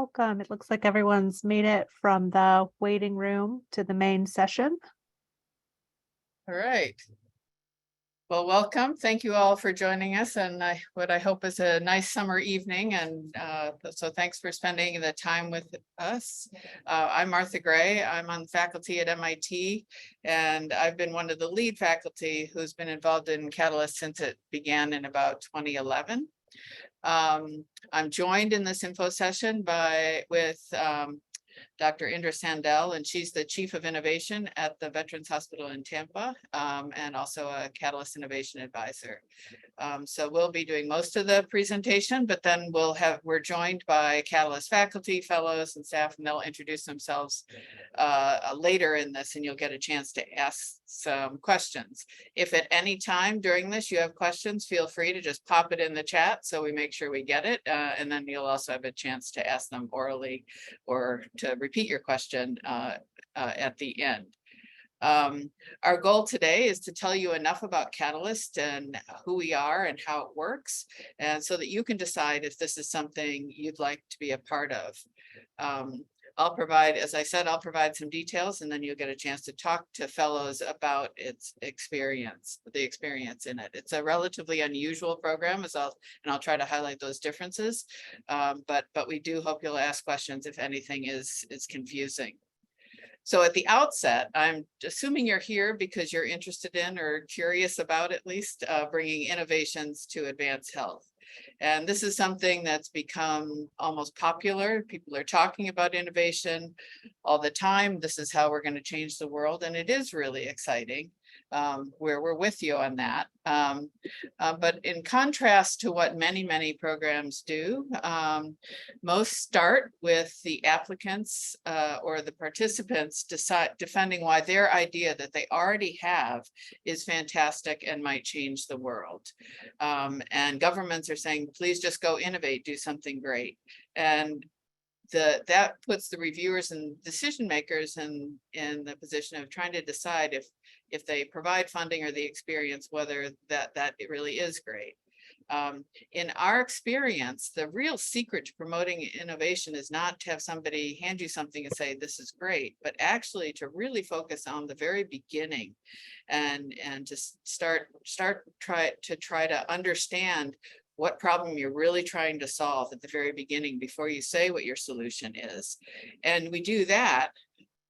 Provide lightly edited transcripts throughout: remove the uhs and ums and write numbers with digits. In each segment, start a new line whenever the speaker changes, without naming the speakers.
Welcome. It looks like everyone's made it from the waiting room to the main session.
All right. Well, welcome. Thank you all for joining us and what I hope is a nice summer evening. And so thanks for spending the time with us. I'm Martha Gray. I'm on faculty at MIT, and I've been one of the lead faculty who's been involved in Catalyst since it began in about 2011. I'm joined in this info session with Dr. Indra Sandel, and she's the Chief of Innovation at the Veterans Hospital in Tampa, and also a Catalyst Innovation Advisor. So we'll be doing most of the presentation, but then we're joined by Catalyst faculty, fellows, and staff, and they'll introduce themselves later in this, and you'll get a chance to ask some questions. If at any time during this you have questions, feel free to just pop it in the chat so we make sure we get it, and then you'll also have a chance to ask them orally or to repeat your question at the end. Our goal today is to tell you enough about Catalyst and who we are and how it works, and so that you can decide if this is something you'd like to be a part of. I'll provide, as I said, I'll provide some details, and then you'll get a chance to talk to fellows about its experience, the experience in it. It's a relatively unusual program, and I'll try to highlight those differences. But we do hope you'll ask questions if anything is confusing. So at the outset, I'm assuming you're here because you're interested in or curious about at least bringing innovations to advance health. And this is something that's become almost popular. People are talking about innovation all the time. This is how we're going to change the world. And it is really exciting. We're with you on that. But in contrast to what many programs do, most start with the applicants or the participants defending why their idea that they already have is fantastic and might change the world. And governments are saying, please just go innovate, do something great. And that puts the reviewers and decision makers in the position of trying to decide if they provide funding or the experience, whether that it really is great. In our experience, the real secret to promoting innovation is not to have somebody hand you something and say, this is great, but actually to really focus on the very beginning and to try to understand what problem you're really trying to solve at the very beginning before you say what your solution is. And we do that,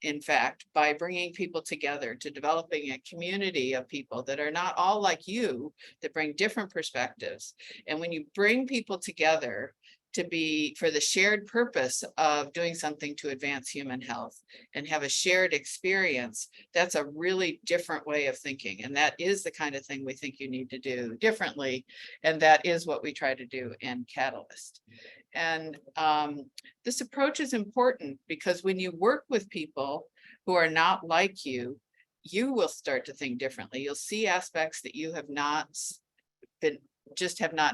in fact, by bringing people together, to developing a community of people that are not all like you, that bring different perspectives. And when you bring people together for the shared purpose of doing something to advance human health and have a shared experience, that's a really different way of thinking. And that is the kind of thing we think you need to do differently. And that is what we try to do in Catalyst. And this approach is important because when you work with people who are not like you, you will start to think differently. You'll see aspects that you have not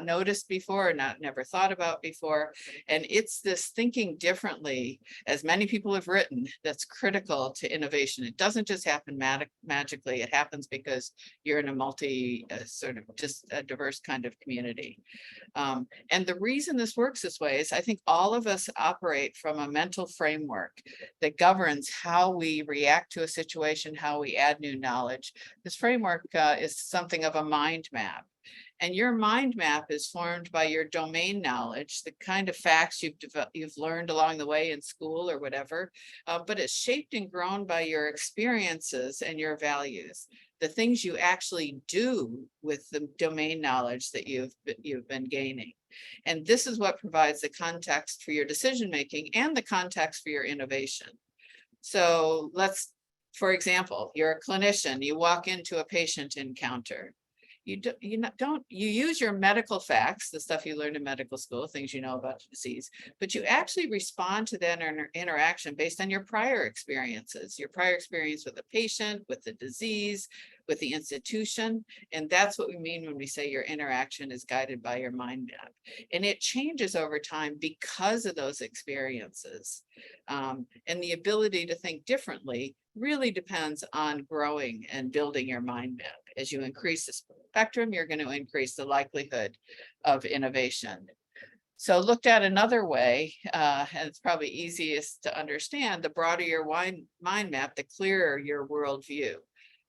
noticed before, or never thought about before. And it's this thinking differently, as many people have written, that's critical to innovation. It doesn't just happen magically. It happens because you're in a sort of just a diverse kind of community. And the reason this works this way is I think all of us operate from a mental framework that governs how we react to a situation, how we add new knowledge. This framework is something of a mind map. And your mind map is formed by your domain knowledge, the kind of facts you've learned along the way in school or whatever, but it's shaped and grown by your experiences and your values, the things you actually do with the domain knowledge that you've been gaining. And this is what provides the context for your decision making and the context for your innovation. So for example, you're a clinician, you walk into a patient encounter. You use your medical facts, the stuff you learned in medical school, things you know about the disease, but you actually respond to that interaction based on your prior experiences, your prior experience with the patient, with the disease, with the institution. And that's what we mean when we say your interaction is guided by your mind map. And it changes over time because of those experiences. And the ability to think differently really depends on growing and building your mind map. As you increase the spectrum, you're going to increase the likelihood of innovation. So looked at another way, and it's probably easiest to understand, the broader your mind map, the clearer your worldview.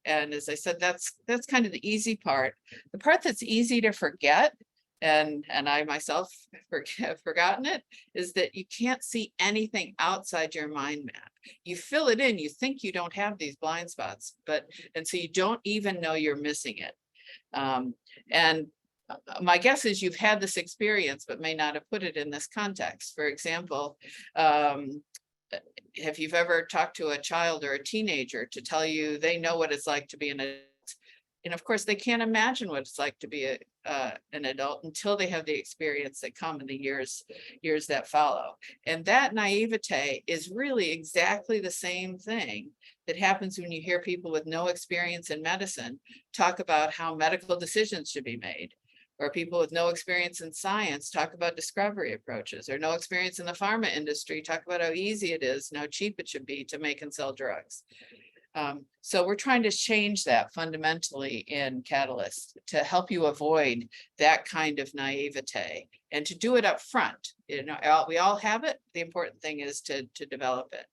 And as I said, that's kind of the easy part. The part that's easy to forget, and I myself have forgotten it, is that you can't see anything outside your mind map. You fill it in, you think you don't have these blind spots, and so you don't even know you're missing it. And my guess is you've had this experience, but may not have put it in this context. For example, if you've ever talked to a child or a teenager to tell you they know what it's like to be an adult, and of course they can't imagine what it's like to be an adult until they have the experience that come in the years that follow. And that naivete is really exactly the same thing that happens when you hear people with no experience in medicine talk about how medical decisions should be made, or people with no experience in science talk about discovery approaches, or no experience in the pharma industry talk about how easy it is and how cheap it should be to make and sell drugs. So we're trying to change that fundamentally in Catalyst to help you avoid that kind of naivete and to do it up front. You know, we all have it. The important thing is to develop it.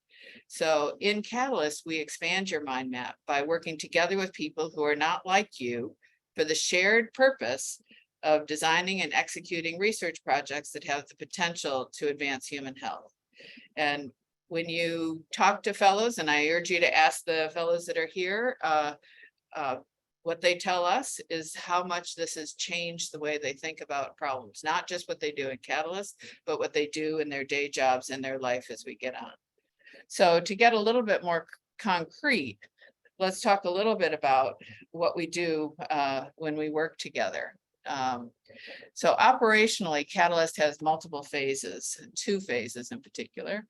So in Catalyst, we expand your mind map by working together with people who are not like you for the shared purpose of designing and executing research projects that have the potential to advance human health. And when you talk to fellows, and I urge you to ask the fellows that are here, what they tell us is how much this has changed the way they think about problems, not just what they do in Catalyst, but what they do in their day jobs and their life as we get on. So to get a little bit more concrete, let's talk a little bit about what we do when we work together. So operationally, Catalyst has multiple phases, 2 phases in particular.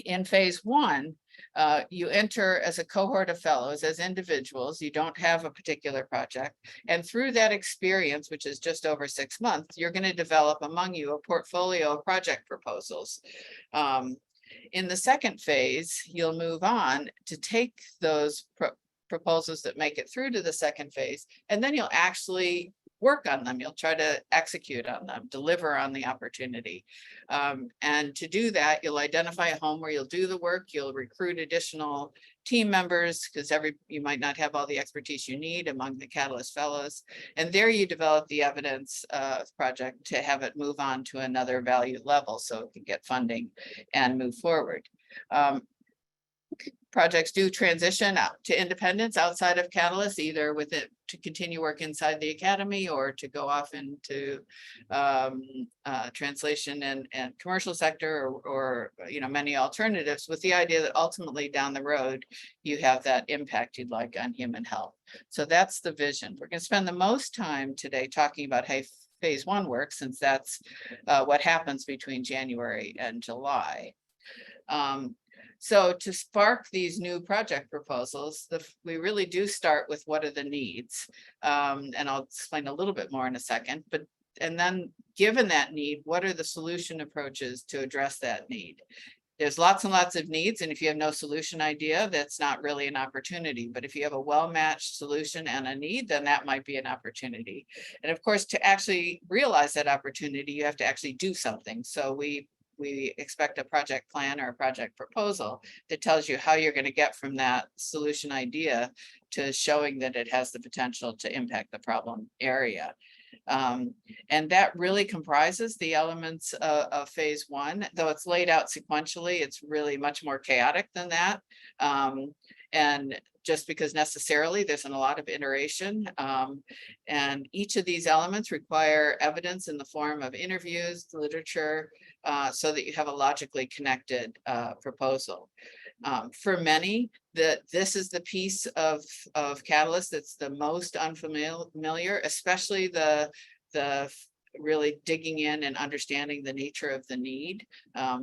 In phase 1, you enter as a cohort of fellows, as individuals. You don't have a particular project. And through that experience, which is just over 6 months, you're going to develop among you a portfolio of project proposals. In the second phase, you'll move on to take those proposals that make it through to the second phase, and then you'll actually work on them. You'll try to execute on them, deliver on the opportunity. And to do that, you'll identify a home where you'll do the work. You'll recruit additional team members because you might not have all the expertise you need among the Catalyst fellows. And there you develop the evidence project to have it move on to another value level so it can get funding and move forward. Projects do transition out to independence outside of Catalyst, either with it to continue work inside the academy or to go off into translation and commercial sector, or many alternatives, with the idea that ultimately down the road you have that impact you'd like on human health. So that's the vision. We're going to spend the most time today talking about how phase 1 works, since that's what happens between January and July. So to spark these new project proposals, we really do start with what are the needs, and I'll explain a little bit more in a second. And then, given that need, what are the solution approaches to address that need? There's lots and lots of needs, and if you have no solution idea, that's not really an opportunity. But if you have a well-matched solution and a need, then that might be an opportunity. And of course, to actually realize that opportunity, you have to actually do something. So we expect a project plan or a project proposal that tells you how you're going to get from that solution idea to showing that it has the potential to impact the problem area. And that really comprises the elements of phase 1, though it's laid out sequentially. It's really much more chaotic than that. And just because necessarily there's a lot of iteration, and each of these elements require evidence in the form of interviews, literature, so that you have a logically connected proposal. For many, this is the piece of Catalyst that's the most unfamiliar, especially the really digging in and understanding the nature of the need,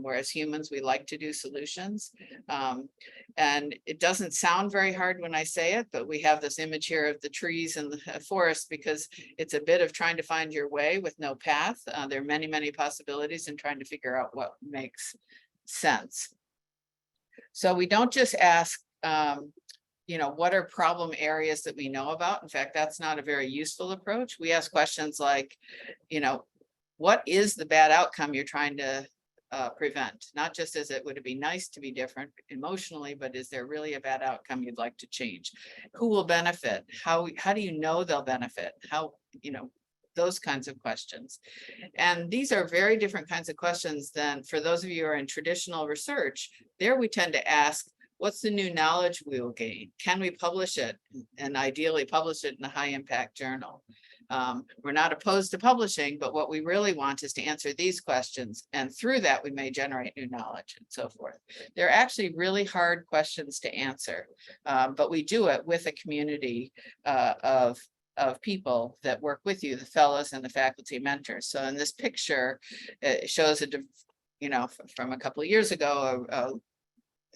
whereas humans, we like to do solutions. And it doesn't sound very hard when I say it, but we have this image here of the trees and the forest because it's a bit of trying to find your way with no path. There are many, many possibilities in trying to figure out what makes sense. So we don't just ask, what are problem areas that we know about? In fact, that's not a very useful approach. We ask questions like, what is the bad outcome you're trying to prevent? Not just as it would it be nice to be different emotionally, but is there really a bad outcome you'd like to change? Who will benefit? How do you know they'll benefit? How, those kinds of questions. And these are very different kinds of questions than for those of you who are in traditional research. There we tend to ask, what's the new knowledge we will gain? Can we publish it, and ideally publish it in a high impact journal? We're not opposed to publishing, but what we really want is to answer these questions. And through that, we may generate new knowledge and so forth. They're actually really hard questions to answer, but we do it with a community of people that work with you, the fellows and the faculty mentors. So in this picture, it shows from a couple of years ago,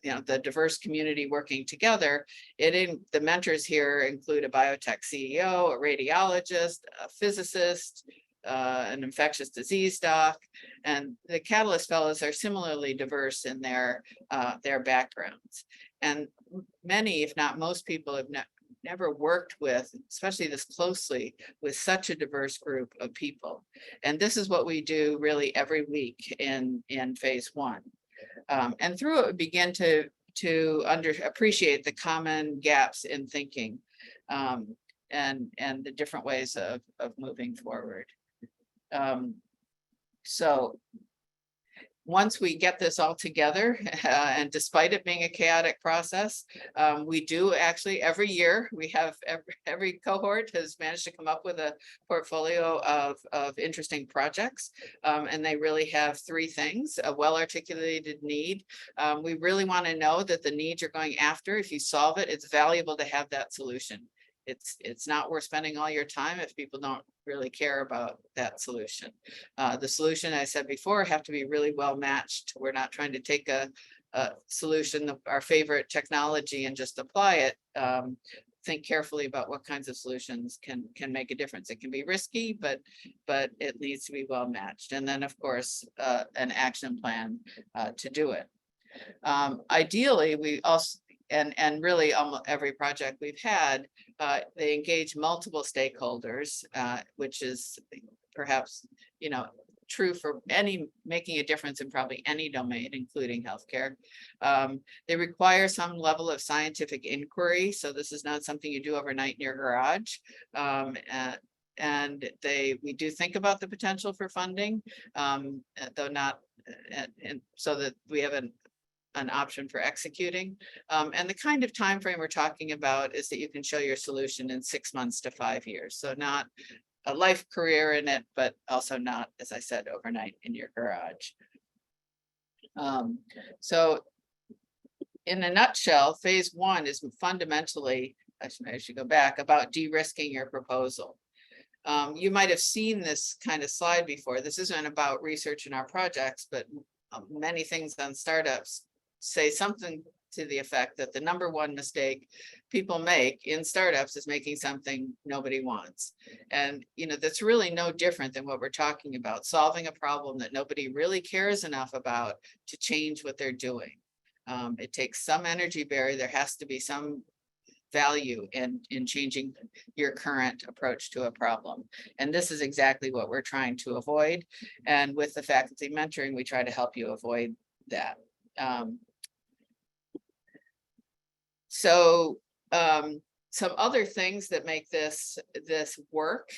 the diverse community working together. The mentors here include a biotech CEO, a radiologist, a physicist, an infectious disease doc, and the Catalyst Fellows are similarly diverse in their backgrounds. And many, if not most people, have never worked with, especially this closely, with such a diverse group of people. And this is what we do really every week in phase one. And through it, we begin to appreciate the common gaps in thinking, and the different ways of moving forward. So once we get this all together, and despite it being a chaotic process, we do actually every year, we have every cohort has managed to come up with a portfolio of interesting projects. And they really have three things: a well-articulated need. We really want to know that the needs you're going after, if you solve it, it's valuable to have that solution. It's not worth spending all your time if people don't really care about that solution. The solution, I said before, have to be really well matched. We're not trying to take a solution, our favorite technology, and just apply it. Think carefully about what kinds of solutions can make a difference. It can be risky, but it needs to be well matched. And then, of course, an action plan to do it. Ideally, we also, and really almost every project we've had, they engage multiple stakeholders, which is perhaps, true for making a difference in probably any domain, including healthcare. They require some level of scientific inquiry. So this is not something you do overnight in your garage. And we do think about the potential for funding, though not, and so that we have an option for executing. And the kind of time frame we're talking about is that you can show your solution in 6 months to 5 years. So not a life career in it, but also not, as I said, overnight in your garage. So in a nutshell, phase one is fundamentally, I should go back, about de-risking your proposal. You might have seen this kind of slide before. This isn't about research in our projects, but many things on startups say something to the effect that the number one mistake people make in startups is making something nobody wants. And, that's really no different than what we're talking about, solving a problem that nobody really cares enough about to change what they're doing. It takes some energy barrier. There has to be some value in changing your current approach to a problem. And this is exactly what we're trying to avoid. And with the faculty mentoring, we try to help you avoid that. Some other things that make this work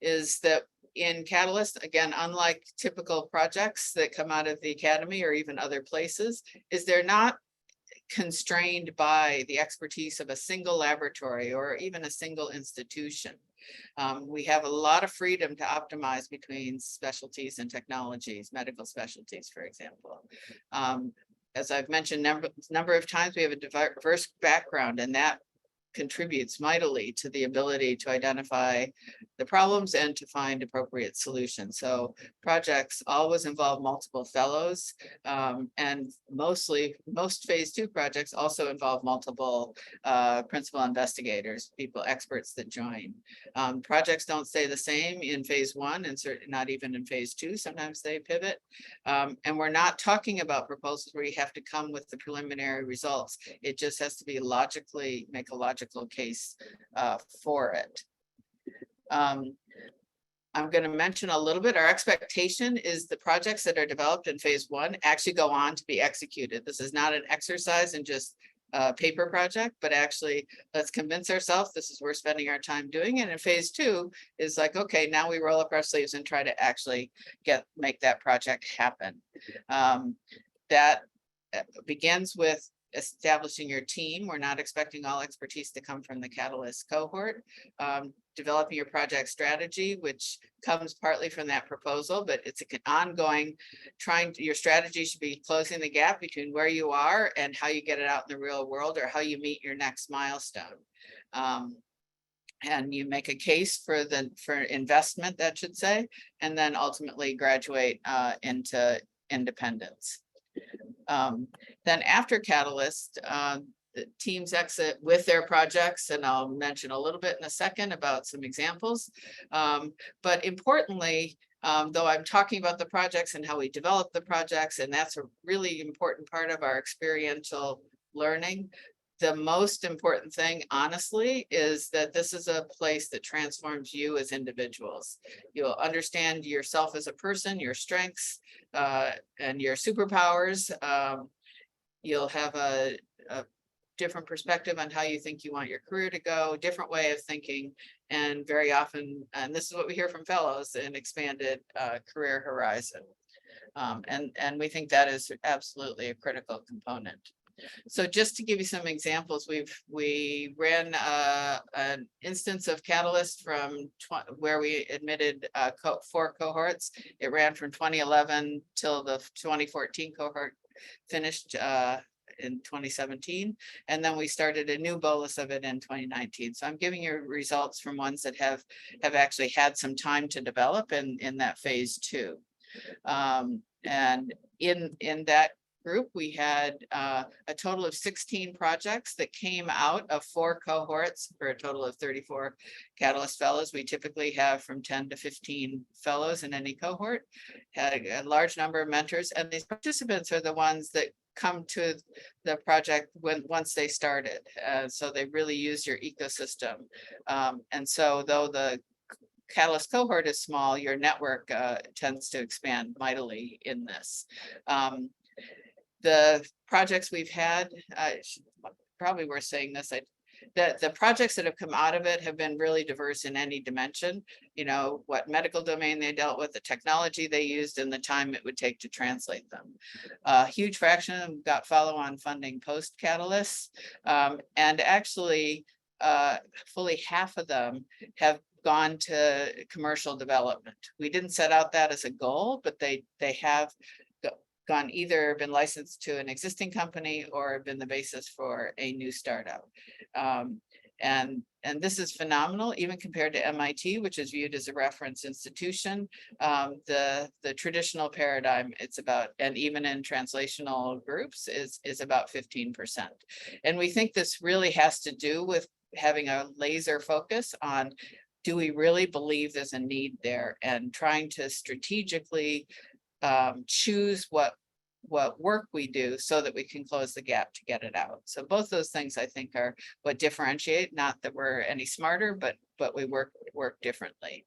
is that in Catalyst, again, unlike typical projects that come out of the academy or even other places, is they're not constrained by the expertise of a single laboratory or even a single institution. We have a lot of freedom to optimize between specialties and technologies, medical specialties, for example. As I've mentioned number of times, we have a diverse background, and that contributes mightily to the ability to identify the problems and to find appropriate solutions. So projects always involve multiple fellows, and most phase two projects also involve multiple principal investigators, experts that join. Projects don't stay the same in phase one, and certainly not even in phase two. Sometimes they pivot. And we're not talking about proposals where you have to come with the preliminary results. It just has to be make a logical case for it. I'm going to mention a little bit. Our expectation is the projects that are developed in phase 1 actually go on to be executed. This is not an exercise in just a paper project, but actually let's convince ourselves this is we're spending our time doing it. And phase 2 is like, okay, now we roll up our sleeves and try to actually make that project happen. That begins with establishing your team. We're not expecting all expertise to come from the Catalyst cohort. Developing your project strategy, which comes partly from that proposal, but it's an ongoing your strategy should be closing the gap between where you are and how you get it out in the real world, or how you meet your next milestone. And you make a case for investment, that should say, and then ultimately graduate into independence. Then after Catalyst, the teams exit with their projects, and I'll mention a little bit in a second about some examples. But importantly, though I'm talking about the projects and how we develop the projects, and that's a really important part of our experiential learning, the most important thing, honestly, is that this is a place that transforms you as individuals. You'll understand yourself as a person, your strengths, and your superpowers. You'll have a different perspective on how you think you want your career to go, different way of thinking, and very often, and this is what we hear from fellows, an expanded career horizon. And we think that is absolutely a critical component. So just to give you some examples, we ran an instance of Catalyst from where we admitted 4 cohorts. It ran from 2011 till the 2014 cohort finished in 2017, and then we started a new bolus of it in 2019. So I'm giving you results from ones that have actually had some time to develop in that phase 2. And in that group, we had a total of 16 projects that came out of 4 cohorts for a total of 34 Catalyst fellows. We typically have from 10 to 15 fellows in any cohort, had a large number of mentors, and these participants are the ones that come to the project once they started. So they really use your ecosystem. And so though the Catalyst cohort is small, your network tends to expand mightily in this. The projects we've had, probably worth saying this, the projects that have come out of it have been really diverse in any dimension, you know, what medical domain they dealt with, the technology they used, and the time it would take to translate them. A huge fraction of them got follow-on funding post-Catalyst, and actually fully half of them have gone to commercial development. We didn't set out that as a goal, but they have either been licensed to an existing company or been the basis for a new startup. And this is phenomenal, even compared to MIT, which is viewed as a reference institution. The traditional paradigm, it's about, and even in translational groups, is about 15%. And we think this really has to do with having a laser focus on, do we really believe there's a need there, and trying to strategically choose what work we do so that we can close the gap to get it out. So both those things, I think, are what differentiate, not that we're any smarter, but we work differently.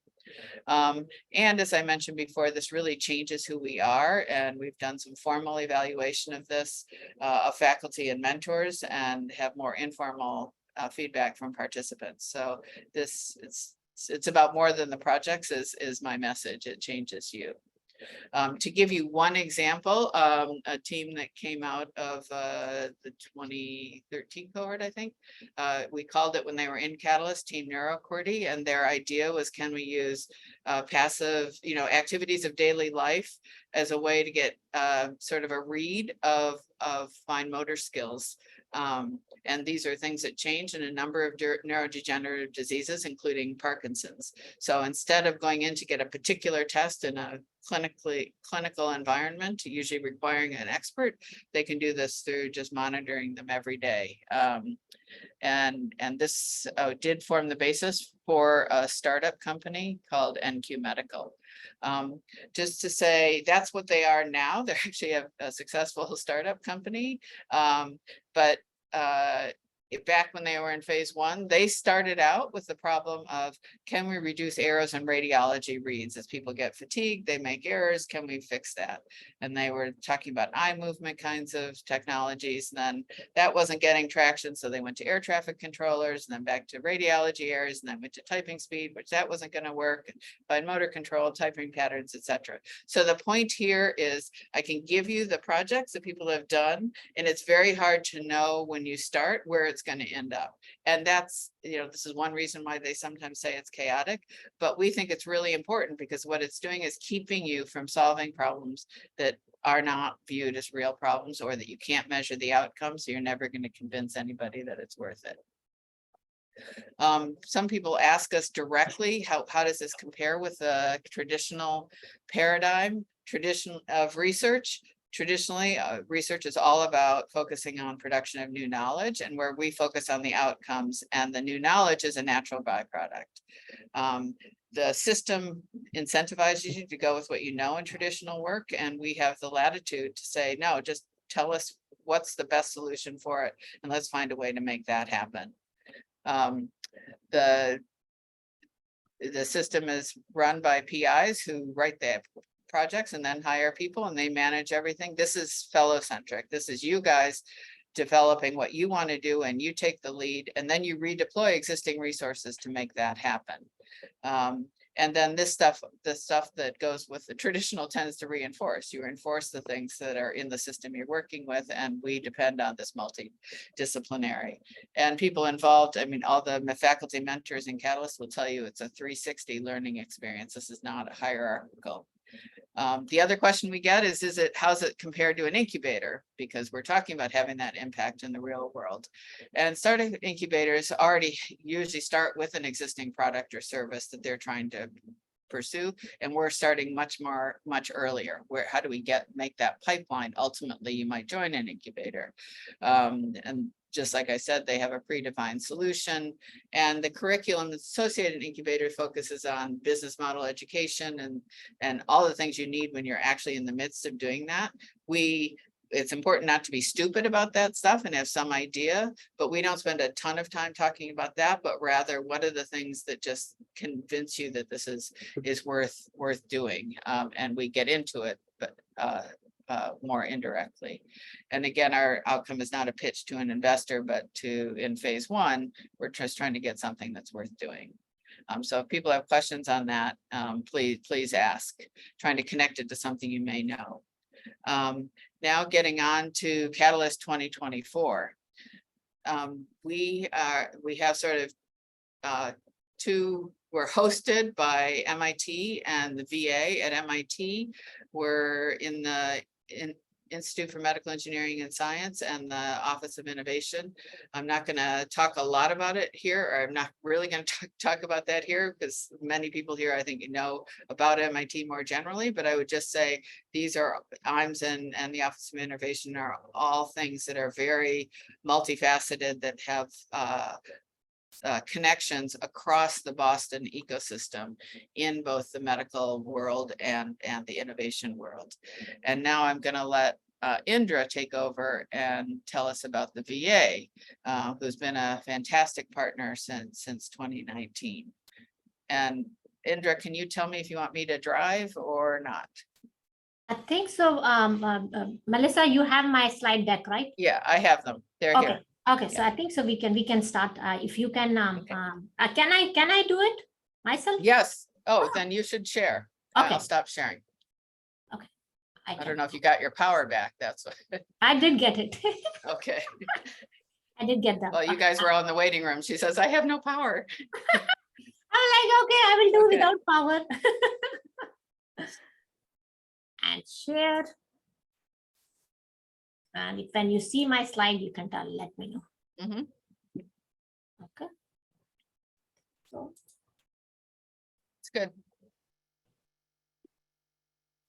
And as I mentioned before, this really changes who we are, and we've done some formal evaluation of this of faculty and mentors, and have more informal feedback from participants. So it's about more than the projects is my message. It changes you. To give you one example, a team that came out of the 2013 cohort, I think, we called it, when they were in Catalyst, Team NeuroQWERTY, and their idea was, can we use passive, activities of daily life as a way to get sort of a read of fine motor skills. And these are things that change in a number of neurodegenerative diseases, including Parkinson's. So instead of going in to get a particular test in a clinical environment, usually requiring an expert, they can do this through just monitoring them every day. And this did form the basis for a startup company called linQ Medical. Just to say, that's what they are now. They're actually a successful startup company, but back when they were in phase 1, they started out with the problem of, can we reduce errors in radiology reads? As people get fatigued, they make errors. Can we fix that? And they were talking about eye movement kinds of technologies. And then that wasn't getting traction. So they went to air traffic controllers, and then back to radiology errors, and then went to typing speed, which that wasn't going to work. Fine motor control, typing patterns, etc. So the point here is I can give you the projects that people have done, and it's very hard to know when you start where it's going to end up. And that's, this is one reason why they sometimes say it's chaotic, but we think it's really important because what it's doing is keeping you from solving problems that are not viewed as real problems, or that you can't measure the outcome. So you're never going to convince anybody that it's worth it. Some people ask us directly, how does this compare with the traditional paradigm of research? Traditionally, research is all about focusing on production of new knowledge, and where we focus on the outcomes, and the new knowledge is a natural byproduct. The system incentivizes you to go with what you know in traditional work, and we have the latitude to say, no, just tell us what's the best solution for it, and let's find a way to make that happen. The system is run by PIs who write the projects and then hire people, and they manage everything. This is fellow-centric. This is you guys developing what you want to do, and you take the lead, and then you redeploy existing resources to make that happen. And then the stuff that goes with the traditional tends to reinforce. You reinforce the things that are in the system you're working with, and we depend on this multidisciplinary. And people involved, I mean, all the faculty mentors in Catalyst will tell you it's a 360 learning experience. This is not a hierarchical. The other question we get is how's it compared to an incubator? Because we're talking about having that impact in the real world. And starting incubators already usually start with an existing product or service that they're trying to pursue. And we're starting much earlier. How do we make that pipeline? Ultimately, you might join an incubator. And just like I said, they have a predefined solution, and the curriculum that's associated in incubator focuses on business model education and all the things you need when you're actually in the midst of doing that. It's important not to be stupid about that stuff and have some idea, but we don't spend a ton of time talking about that, but rather what are the things that just convince you that this is worth doing, and we get into it, but more indirectly. And again, our outcome is not a pitch to an investor, but in phase 1, we're just trying to get something that's worth doing. So if people have questions on that, please ask, trying to connect it to something you may know. Now getting on to Catalyst 2024. We have sort of we're hosted by MIT and the VA at MIT. We're in the Institute for Medical Engineering and Science and the Office of Innovation. I'm not going to talk a lot about it here, or I'm not really going to talk about that here, because many people here, I think, know about MIT more generally, but I would just say these are IMS and the Office of Innovation are all things that are very multifaceted, that have connections across the Boston ecosystem in both the medical world and the innovation world. And now I'm going to let Indra take over and tell us about the VA, who's been a fantastic partner since 2019. And Indra, can you tell me if you want me to drive or not?
I think so. Melissa, you have my slide deck, right?
Yeah, I have them. They're
okay.
here.
Okay, so I think so we can start. If you can, can I do it myself?
Yes. Oh, then you should share.
Okay.
I'll stop sharing.
Okay.
I don't know if you got your power back. That's what.
I did get it.
Okay.
I did get that.
Well, you guys were all in the waiting room. She says, I have no power.
I'm like, okay, I will do without power. And share. And when you see my slide, you can let me know.
Mm-hmm.
Okay. So
it's good.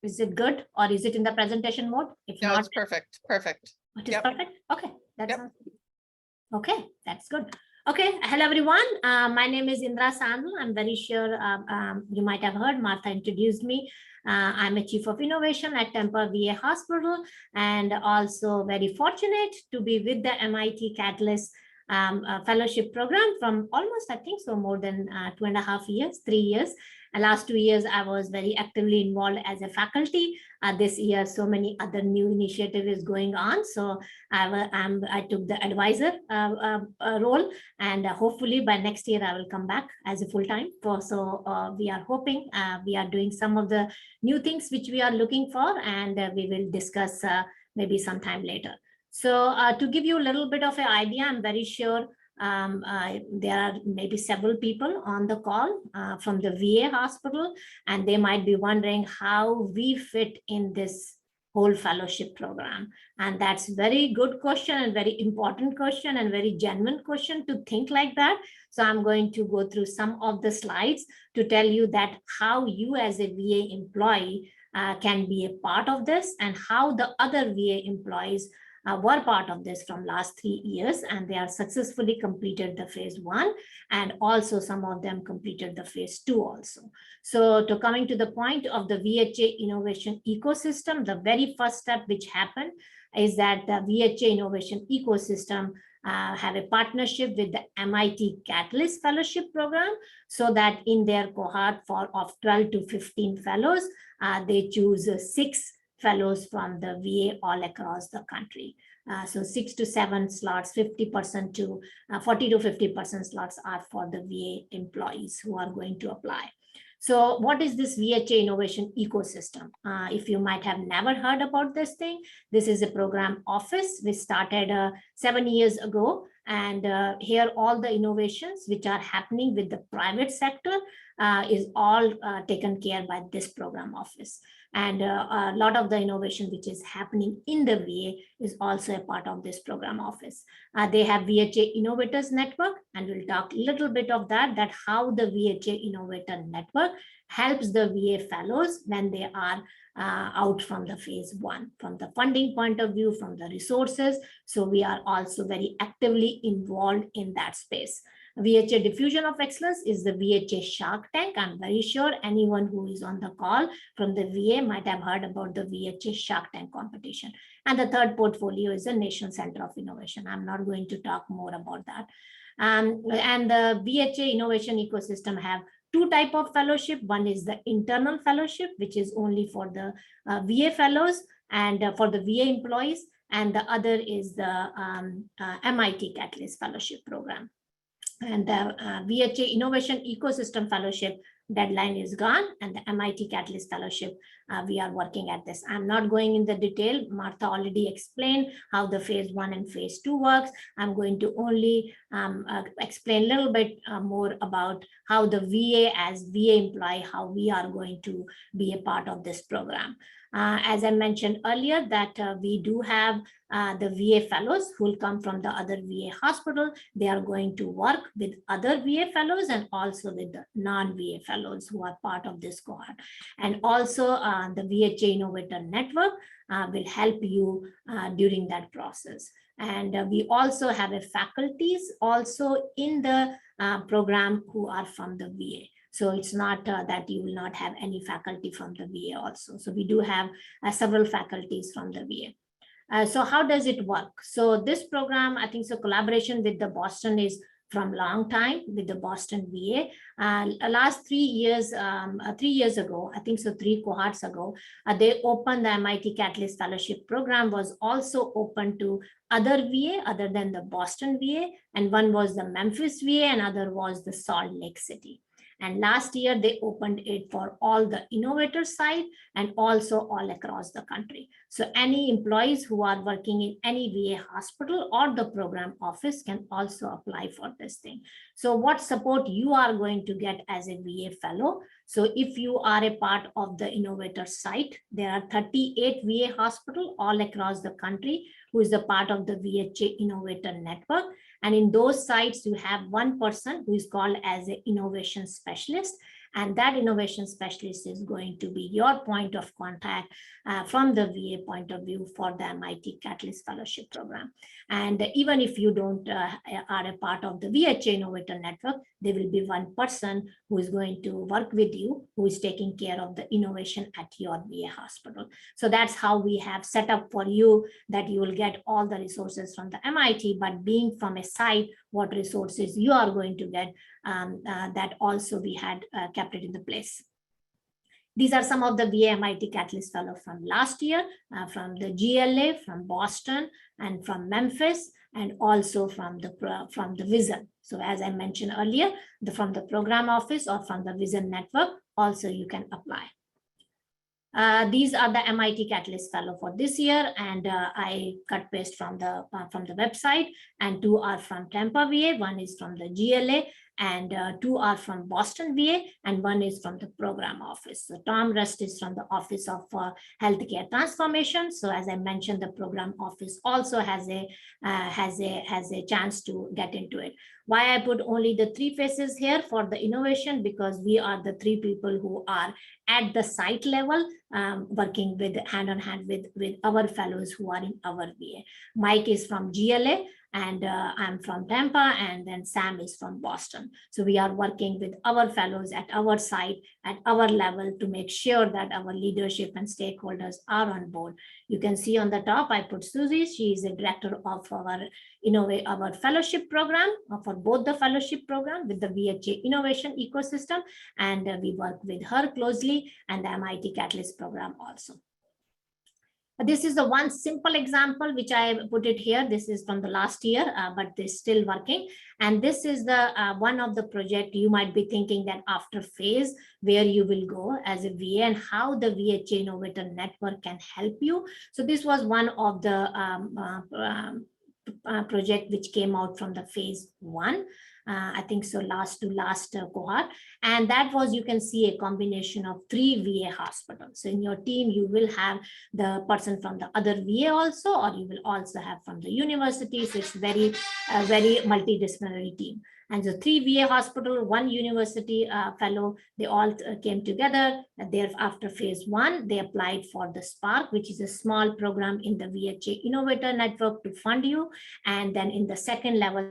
Is it good, or is it in the presentation mode? If
no,
not,
it's perfect. Perfect.
It is perfect. Okay, that's
okay.
That's good. Okay, hello everyone. My name is Indra Sandhu. I'm very sure you might have heard Martha introduced me. I'm a Chief of Innovation at Tampa VA Hospital, and also very fortunate to be with the MIT Catalyst fellowship program from almost, I think so, more than 2.5 years, 3 years. Last 2 years, I was very actively involved as a faculty. This year, so many other new initiative is going on. So I took the advisor role, and hopefully by next year, I will come back as a full-time. So we are hoping we are doing some of the new things which we are looking for, and we will discuss maybe sometime later. So to give you a little bit of an idea, I'm very sure there are maybe several people on the call from the VA hospital, and they might be wondering how we fit in this whole fellowship program. And that's very good question and very important question and very genuine question to think like that. So I'm going to go through some of the slides to tell you that how you as a VA employee can be a part of this, and how the other VA employees were part of this from last 3 years, and they are successfully completed the phase 1, and also some of them completed the phase 2 also. So to coming to the point of the VHA innovation ecosystem, the very first step which happened is that the VHA innovation ecosystem have a partnership with the MIT Catalyst Fellowship Program, so that in their cohort of 12 to 15 fellows, they choose 6 fellows from the VA all across the country. So 6 to 7 slots, 50% to 40 to 50% slots are for the VA employees who are going to apply. So what is this VHA innovation ecosystem? If you might have never heard about this thing, this is a program office which started 7 years ago. And here all the innovations which are happening with the private sector is all taken care by this program office. And a lot of the innovation which is happening in the VA is also a part of this program office. They have VHA Innovators Network, and we'll talk a little bit of that how the VHA Innovator Network helps the VA fellows when they are out from the phase 1, from the funding point of view, from the resources. So we are also very actively involved in that space. VHA Diffusion of Excellence is the VHA Shark Tank. I'm very sure anyone who is on the call from the VA might have heard about the VHA Shark Tank competition. And the third portfolio is the National Center of Innovation. I'm not going to talk more about that. And the VHA innovation ecosystem have 2 types of fellowship. One is the internal fellowship, which is only for the VA fellows and for the VA employees. And the other is the MIT Catalyst Fellowship Program. And the VHA Innovation Ecosystem Fellowship deadline is gone, and the MIT Catalyst Fellowship, we are working at this. I'm not going in the detail. Martha already explained how the phase 1 and phase 2 works. I'm going to only explain a little bit more about how the VA as VA employee, how we are going to be a part of this program. As I mentioned earlier, that we do have the VA fellows who will come from the other VA hospital. They are going to work with other VA fellows and also with the non-VA fellows who are part of this cohort. And also the VHA Innovator Network will help you during that process. And we also have a faculties also in the program who are from the VA. So it's not that you will not have any faculty from the VA also. So we do have several faculties from the VA. So how does it work? So this program, I think so collaboration with the Boston is from long time with the Boston VA. Last 3 years, 3 years ago, I think so 3 cohorts ago, they opened the MIT Catalyst Fellowship Program was also open to other VA other than the Boston VA. And one was the Memphis VA and other was the Salt Lake City. And last year, they opened it for all the innovator side and also all across the country. So any employees who are working in any VA hospital or the program office can also apply for this thing. So what support you are going to get as a VA fellow? So if you are a part of the innovator site, there are 38 VA hospitals all across the country who is a part of the VHA Innovator Network. And in those sites, you have one person who is called as an innovation specialist. And that innovation specialist is going to be your point of contact from the VA point of view for the MIT Catalyst Fellowship Program. And even if you don't are a part of the VHA Innovator Network, there will be one person who is going to work with you, who is taking care of the innovation at your VA hospital. So that's how we have set up for you that you will get all the resources from the MIT, but being from a site, what resources you are going to get, that also we had kept it in the place. These are some of the VA MIT Catalyst Fellow from last year, from the GLA, from Boston, and from Memphis, and also from the Vision. So as I mentioned earlier, from the program office or from the Vision network, also you can apply. These are the MIT Catalyst Fellow for this year, and I cut paste from the website, and 2 are from Tampa VA, 1 is from the GLA, and 2 are from Boston VA, and 1 is from the program office. So Tom Rust is from the Office of Healthcare Transformation. So as I mentioned, the program office also has a chance to get into it. Why I put only the 3 faces here for the innovation, because we are the 3 people who are at the site level, working with hand on hand with our fellows who are in our VA. Mike is from GLA, and I'm from Tampa, and then Sam is from Boston. So we are working with our fellows at our site, at our level, to make sure that our leadership and stakeholders are on board. You can see on the top, I put Susie. She is the director of our fellowship program, for both the fellowship program with the VHA innovation ecosystem, and we work with her closely, and the MIT Catalyst program also. This is the one simple example which I put it here. This is from the last year, but it's still working. And this is the one of the project you might be thinking that after phase where you will go as a VA and how the VHA Innovator Network can help you. So this was one of the project which came out from the phase 1. I think so, last cohort. And that was, you can see, a combination of 3 VA hospitals. So in your team, you will have the person from the other VA also, or you will also have from the university. So it's very multidisciplinary team. And the 3 VA hospital, 1 university fellow, they all came together. There after phase 1, they applied for the Spark, which is a small program in the VHA Innovator Network to fund you. And then in the second level,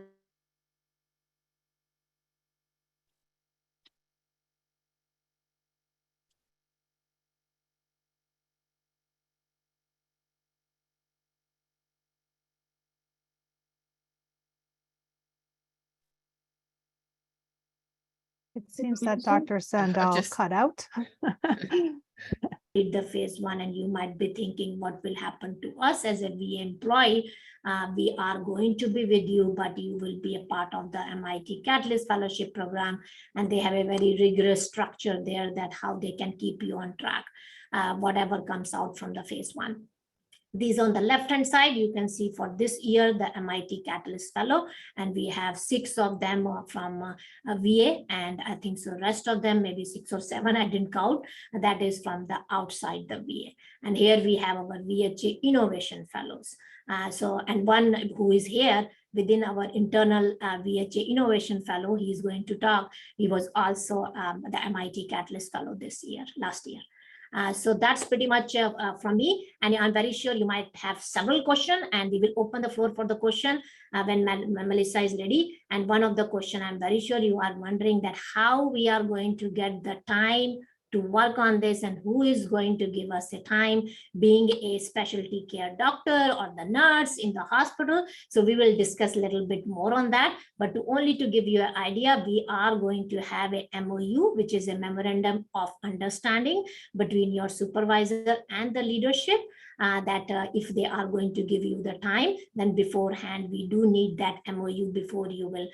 It seems that Dr. Sandel cut out.
did the phase 1, and you might be thinking what will happen to us as a VA employee. We are going to be with you, but you will be a part of the MIT Catalyst Fellowship Program, and they have a very rigorous structure there that how they can keep you on track, whatever comes out from the phase 1. These on the left-hand side, you can see for this year, the MIT Catalyst Fellow, and we have 6 of them from VA, and I think so rest of them, maybe 6 or 7, I didn't count, that is from the outside the VA. And here we have our VHA Innovation Fellows. And one who is here within our internal VHA Innovation Fellow, he is going to talk. He was also the MIT Catalyst Fellow last year. So that's pretty much from me. And I'm very sure you might have several questions, and we will open the floor for the question when Melissa is ready. And one of the questions, I'm very sure you are wondering that how we are going to get the time to work on this, and who is going to give us a time, being a specialty care doctor or the nurse in the hospital. So we will discuss a little bit more on that, but only to give you an idea, we are going to have a MOU, which is a memorandum of understanding between your supervisor and the leadership, that if they are going to give you the time, then beforehand, we do need that MOU before you will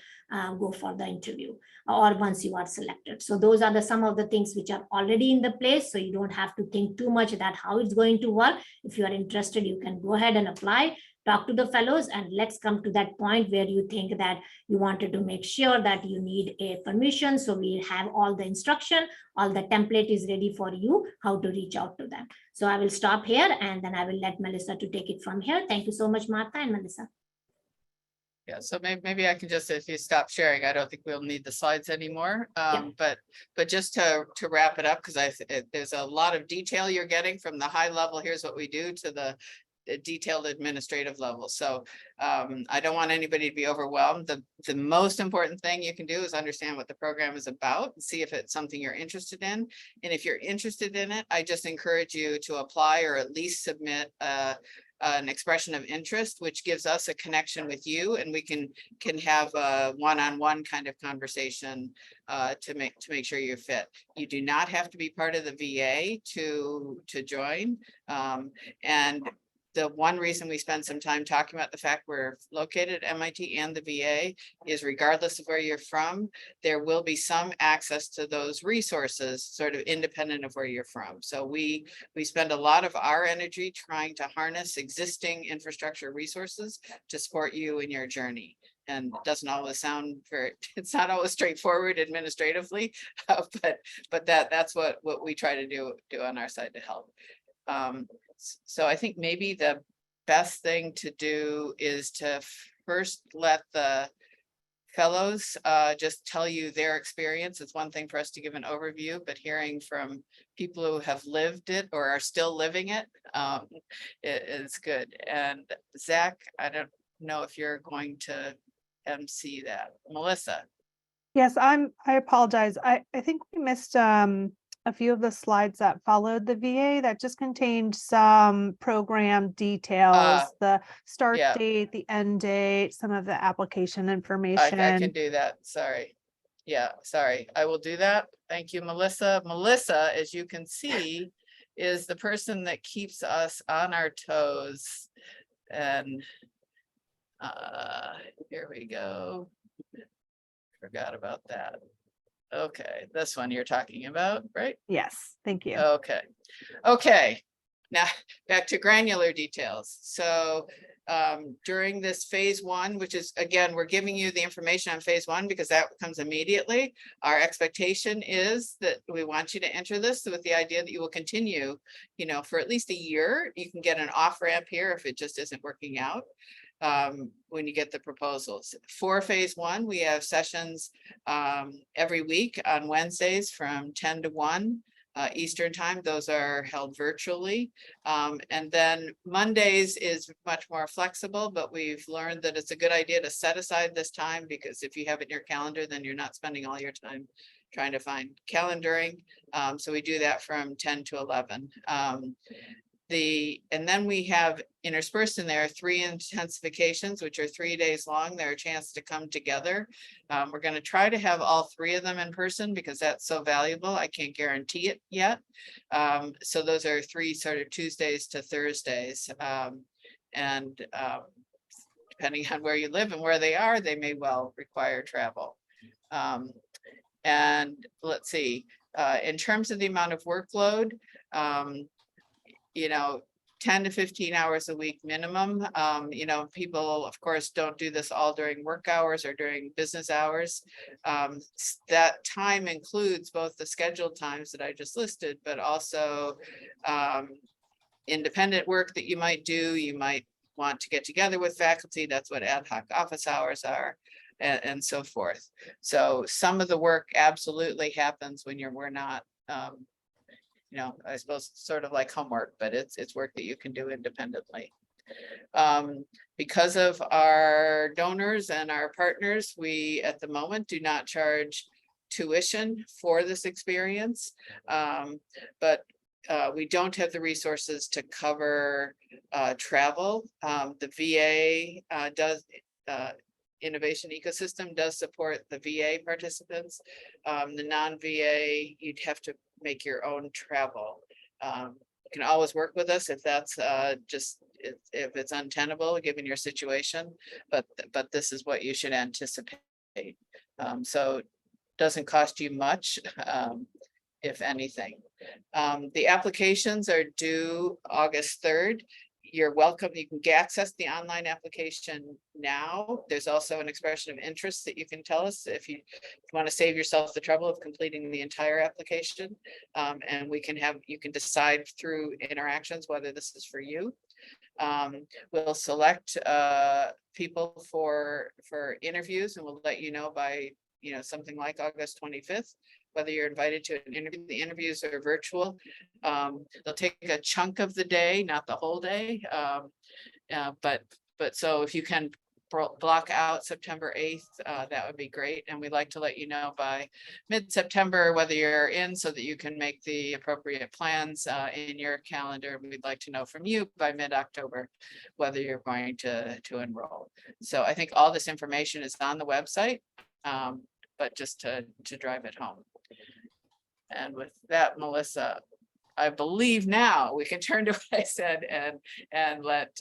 go for the interview or once you are selected. So those are some of the things which are already in the place. So you don't have to think too much that how it's going to work. If you are interested, you can go ahead and apply, talk to the fellows, and let's come to that point where you think that you wanted to make sure that you need a permission. So we have all the instruction, all the template is ready for you, how to reach out to them. So I will stop here, and then I will let Melissa to take it from here. Thank you so much, Martha and Melissa.
Yeah, so maybe I can just, if you stop sharing, I don't think we'll need the slides anymore. But just to wrap it up, because there's a lot of detail you're getting from the high level, here's what we do, to the detailed administrative level. So I don't want anybody to be overwhelmed. The most important thing you can do is understand what the program is about and see if it's something you're interested in. And if you're interested in it, I just encourage you to apply or at least submit an expression of interest, which gives us a connection with you, and we can have a one-on-one kind of conversation to make sure you're fit. You do not have to be part of the VA to join. And the one reason we spend some time talking about the fact we're located at MIT and the VA is, regardless of where you're from, there will be some access to those resources sort of independent of where you're from. So we spend a lot of our energy trying to harness existing infrastructure resources to support you in your journey. And it doesn't always sound very, it's not always straightforward administratively, but that's what we try to do on our side to help. So I think maybe the best thing to do is to first let the fellows just tell you their experience. It's one thing for us to give an overview, but hearing from people who have lived it or are still living it is good. And Zach, I don't know if you're going to MC that. Melissa.
Yes, I apologize. I think we missed a few of the slides that followed the VA that just contained some program details, the start date, the end date, some of the application information.
I can do that. Sorry. Yeah, sorry. I will do that. Thank you, Melissa. Melissa, as you can see, is the person that keeps us on our toes. And here we go. Forgot about that. Okay, this one you're talking about, right?
Yes, thank you.
Okay. Now back to granular details. So during this phase one, which is, again, we're giving you the information on phase one because that comes immediately. Our expectation is that we want you to enter this with the idea that you will continue, for at least a year. You can get an off ramp here if it just isn't working out. When you get the proposals for phase one, we have sessions every week on Wednesdays from 10 to 1 Eastern time. Those are held virtually. And then Mondays is much more flexible, but we've learned that it's a good idea to set aside this time, because if you have it in your calendar, then you're not spending all your time trying to find calendaring. So we do that from 10 to 11. And then we have interspersed in there 3 intensifications, which are 3 days long. They're a chance to come together. We're going to try to have all 3 of them in person because that's so valuable. I can't guarantee it yet. So those are 3 sort of Tuesdays to Thursdays. Depending on where you live and where they are, they may well require travel. And let's see, in terms of the amount of workload, 10 to 15 hours a week minimum. People, of course, don't do this all during work hours or during business hours. That time includes both the scheduled times that I just listed, but also independent work that you might do. You might want to get together with faculty. That's what ad hoc office hours are, and so forth. So some of the work absolutely happens when we're not I suppose sort of like homework, but it's work that you can do independently. Because of our donors and our partners, we at the moment do not charge tuition for this experience, but we don't have the resources to cover travel. The VA does. Innovation Ecosystem does support the VA participants. The non-VA, you'd have to make your own travel. You can always work with us if that's if it's untenable given your situation, but this is what you should anticipate. So it doesn't cost you much, if anything. The applications are due August 3rd. you're welcome. You can access the online application now. There's also an expression of interest that you can tell us if you want to save yourself the trouble of completing the entire application. And you can decide through interactions whether this is for you. We'll select people for interviews, and we'll let you know by something like August 25th whether you're invited to an interview. The interviews are virtual. They'll take a chunk of the day, not the whole day. But so if you can block out September 8th, that would be great. And we'd like to let you know by mid-September whether you're in, so that you can make the appropriate plans in your calendar. We'd like to know from you by mid-October whether you're going to enroll. So I think all this information is on the website, but just to drive it home. And with that, Melissa, I believe now we can turn to what I said and let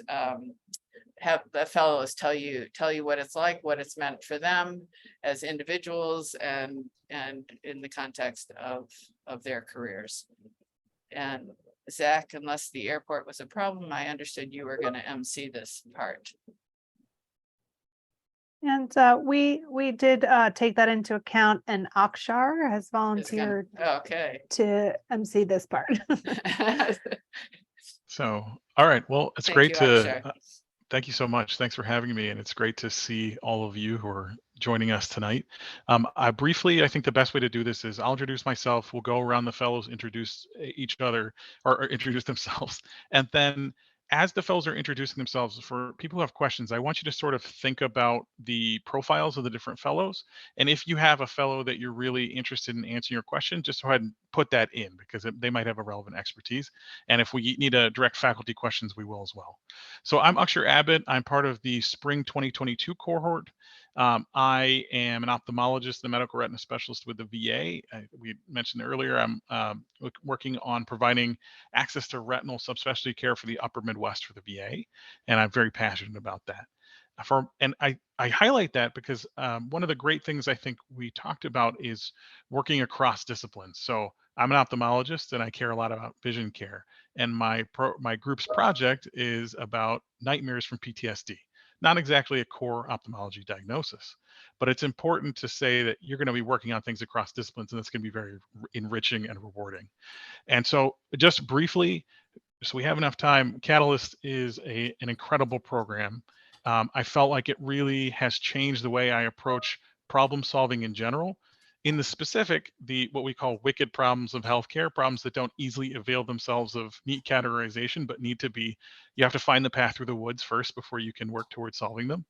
have the fellows tell you what it's like, what it's meant for them as individuals and in the context of their careers. And Zach, unless the airport was a problem, I understood you were going to MC this part.
And we did take that into account, and Akshar has volunteered to MC this part.
So, all right. Well, it's great to thank you so much. Thanks for having me. And it's great to see all of you who are joining us tonight. I think the best way to do this is I'll introduce myself. We'll go around the fellows, introduce each other or introduce themselves. And then as the fellows are introducing themselves, for people who have questions, I want you to sort of think about the profiles of the different fellows. And if you have a fellow that you're really interested in answering your question, just go ahead and put that in, because they might have a relevant expertise. And if we need to direct faculty questions, we will as well. So I'm Akshar Abbott. I'm part of the spring 2022 cohort. I am an ophthalmologist and a medical retina specialist with the VA. We mentioned earlier, I'm working on providing access to retinal subspecialty care for the upper Midwest for the VA, and I'm very passionate about that. I highlight that because one of the great things I think we talked about is working across disciplines. So I'm an ophthalmologist and I care a lot about vision care, and my group's project is about nightmares from PTSD. Not exactly a core ophthalmology diagnosis, but it's important to say that you're going to be working on things across disciplines, and it's going to be very enriching and rewarding. And so just briefly, so we have enough time, Catalyst is an incredible program. I felt like it really has changed the way I approach problem solving in general. In the specific, what we call wicked problems of healthcare, problems that don't easily avail themselves of neat categorization, but you have to find the path through the woods first before you can work towards solving them.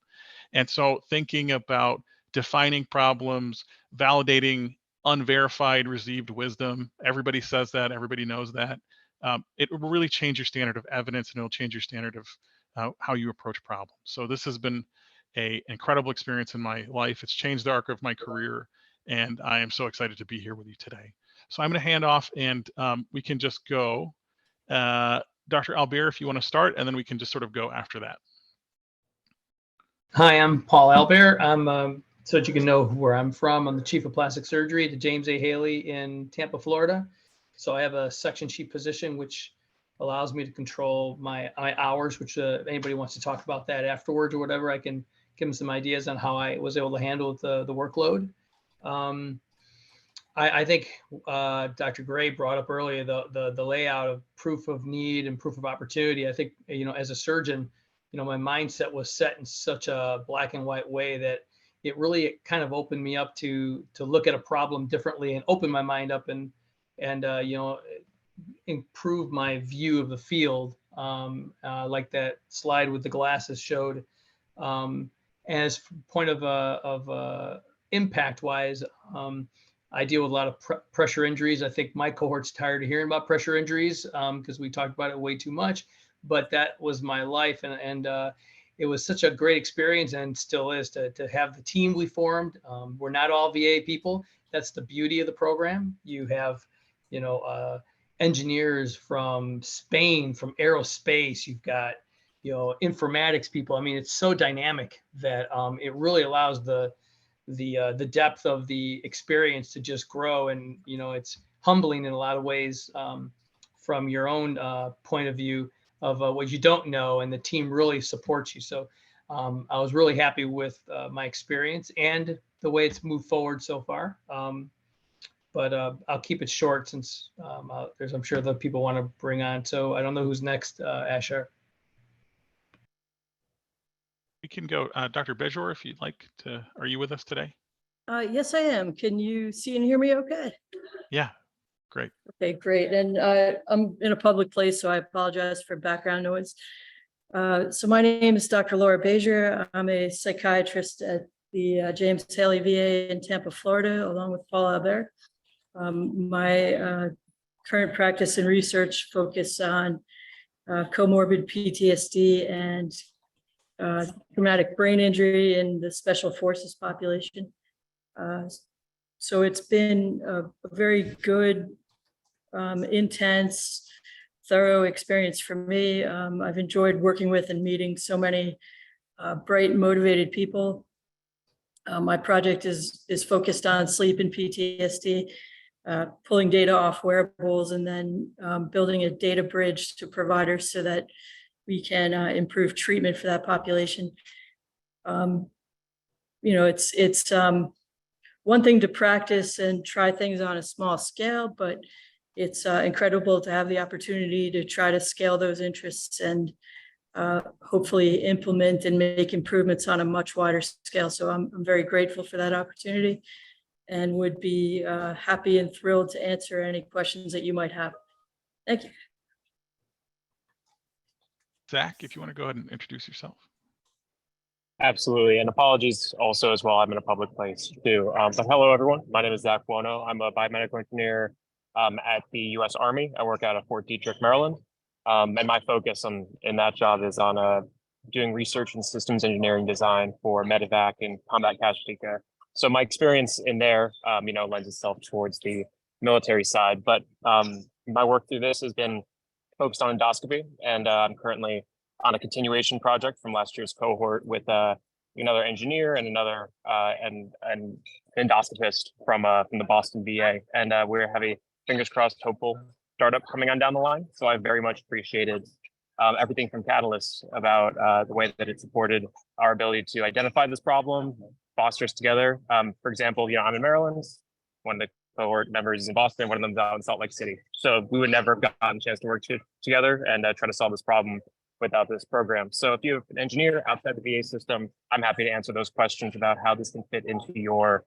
And so thinking about defining problems, validating unverified received wisdom, everybody says that, everybody knows that. It will really change your standard of evidence, and it'll change your standard of how you approach problems. So this has been an incredible experience in my life. It's changed the arc of my career, and I am so excited to be here with you today. So I'm going to hand off, and we can just go. Dr. Albert, if you want to start, and then we can just sort of go after that.
Hi, I'm Paul Albert. I'm, so that you can know where I'm from, I'm the Chief of Plastic Surgery at the James A. Haley in Tampa, Florida. So I have a section chief position, which allows me to control my hours, which anybody wants to talk about that afterwards or whatever, I can give them some ideas on how I was able to handle the workload. I think Dr. Gray brought up earlier the layout of proof of need and proof of opportunity. I think, as a surgeon, my mindset was set in such a black and white way that it really kind of opened me up to look at a problem differently and open my mind up and improve my view of the field, like that slide with the glasses showed. As point of impact wise, I deal with a lot of pressure injuries. I think my cohort's tired of hearing about pressure injuries because we talked about it way too much, but that was my life. And it was such a great experience, and still is, to have the team we formed. We're not all VA people. That's the beauty of the program. You have, engineers from Spain, from aerospace. You've got, informatics people. I mean, it's so dynamic that it really allows the depth of the experience to just grow. And, it's humbling in a lot of ways from your own point of view. what you don't know, and the team really supports you. So I was really happy with my experience and the way it's moved forward so far. But I'll keep it short since I'm sure the people want to bring on. So I don't know who's next, Asher.
We can go, Dr. Bejor, if you'd like to. Are you with us today?
Yes, I am. Can you see and hear me okay?
Yeah, great.
Okay, great. And I'm in a public place, so I apologize for background noise. So my name is Dr. Laura Bejor. I'm a psychiatrist at the James Haley VA in Tampa, Florida, along with Paul Albert. My current practice and research focus on comorbid PTSD and traumatic brain injury in the special forces population. So it's been a very good, intense, thorough experience for me. I've enjoyed working with and meeting so many bright and motivated people. My project is focused on sleep and PTSD, pulling data off wearables and then building a data bridge to providers so that we can improve treatment for that population. It's one thing to practice and try things on a small scale, but it's incredible to have the opportunity to try to scale those interests and hopefully implement and make improvements on a much wider scale. So I'm very grateful for that opportunity and would be happy and thrilled to answer any questions that you might have. Thank you.
Zach, if you want to go ahead and introduce yourself.
Absolutely. And apologies also as well. I'm in a public place too. But hello, everyone. My name is Zach Buono. I'm a biomedical engineer at the U.S. Army. I work out of Fort Detrick, Maryland. And my focus in that job is on doing research and systems engineering design for medevac and combat casualty care. So my experience in there, lends itself towards the military side. But my work through this has been focused on endoscopy, and I'm currently on a continuation project from last year's cohort with another engineer and another and endoscopist from the Boston VA, and we have a fingers crossed hopeful startup coming on down the line. So I very much appreciated everything from Catalyst about the way that it supported our ability to identify this problem, foster us together. For example, I'm in Maryland. One of the cohort members is in Boston. One of them's out in Salt Lake City. So we would never have gotten a chance to work together and try to solve this problem without this program. So if you have an engineer outside the VA system, I'm happy to answer those questions about how this can fit into your,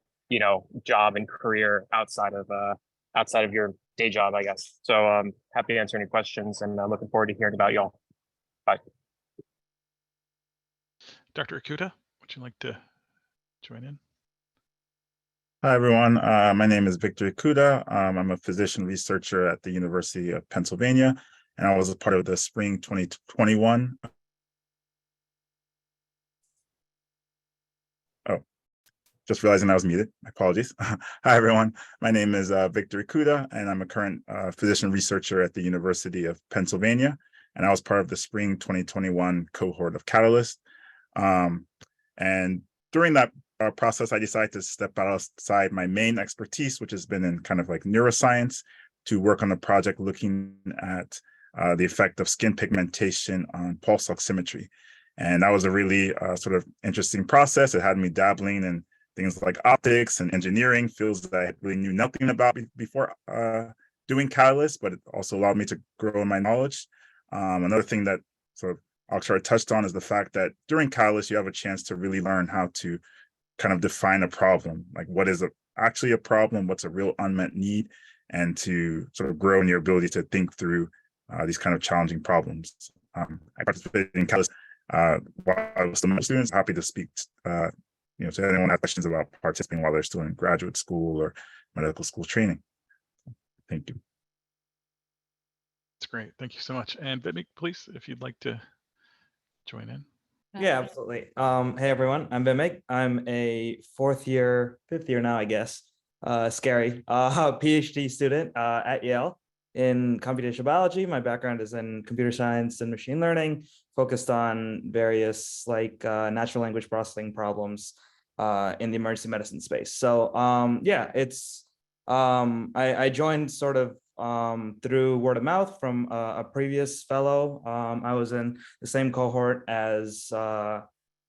job and career outside of your day job, I guess. So happy to answer any questions and looking forward to hearing about y'all. Bye.
Dr. Ikuta, would you like to join in?
Hi, everyone. My name is Victor Ikuda. I'm a physician researcher at the University of Pennsylvania, and I was a part of the spring 2021. Oh, just realizing I was muted. My apologies. Hi, everyone. My name is Victor Ikuda, and I'm a current physician researcher at the University of Pennsylvania, and I was part of the spring 2021 cohort of Catalyst. And during that process, I decided to step outside my main expertise, which has been in kind of like neuroscience, to work on a project looking at the effect of skin pigmentation on pulse oximetry. And that was a really sort of interesting process. It had me dabbling in things like optics and engineering, fields that I really knew nothing about before doing Catalyst, but it also allowed me to grow in my knowledge. Another thing that sort of Akshay touched on is the fact that during Catalyst, you have a chance to really learn how to kind of define a problem, like what is actually a problem, what's a real unmet need, and to sort of grow in your ability to think through these kind of challenging problems. I participated in Catalyst while I was still a student. Happy to speak to anyone have questions about participating while they're still in graduate school or medical school training. Thank you.
That's great. Thank you so much. And Vivek, please, if you'd like to join in.
Yeah, absolutely. Hey, everyone. I'm Vivek. I'm a fifth year now, I guess. Scary. PhD student at Yale in computational biology. My background is in computer science and machine learning, focused on various natural language processing problems in the emergency medicine space. So yeah, it's I joined sort of through word of mouth from a previous fellow. I was in the same cohort as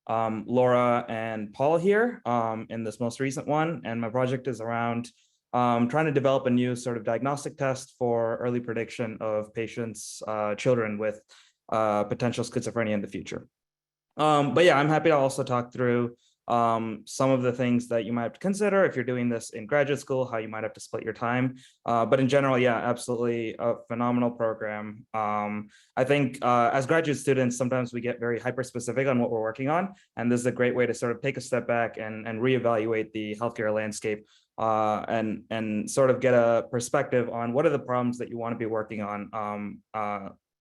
Laura and Paul here in this most recent one. And my project is around trying to develop a new sort of diagnostic test for early prediction of patients, children with potential schizophrenia in the future. But yeah, I'm happy to also talk through some of the things that you might have to consider if you're doing this in graduate school, how you might have to split your time. But in general, yeah, absolutely a phenomenal program. I think as graduate students, sometimes we get very hyper specific on what we're working on. And this is a great way to sort of take a step back and reevaluate the healthcare landscape and sort of get a perspective on what are the problems that you want to be working on,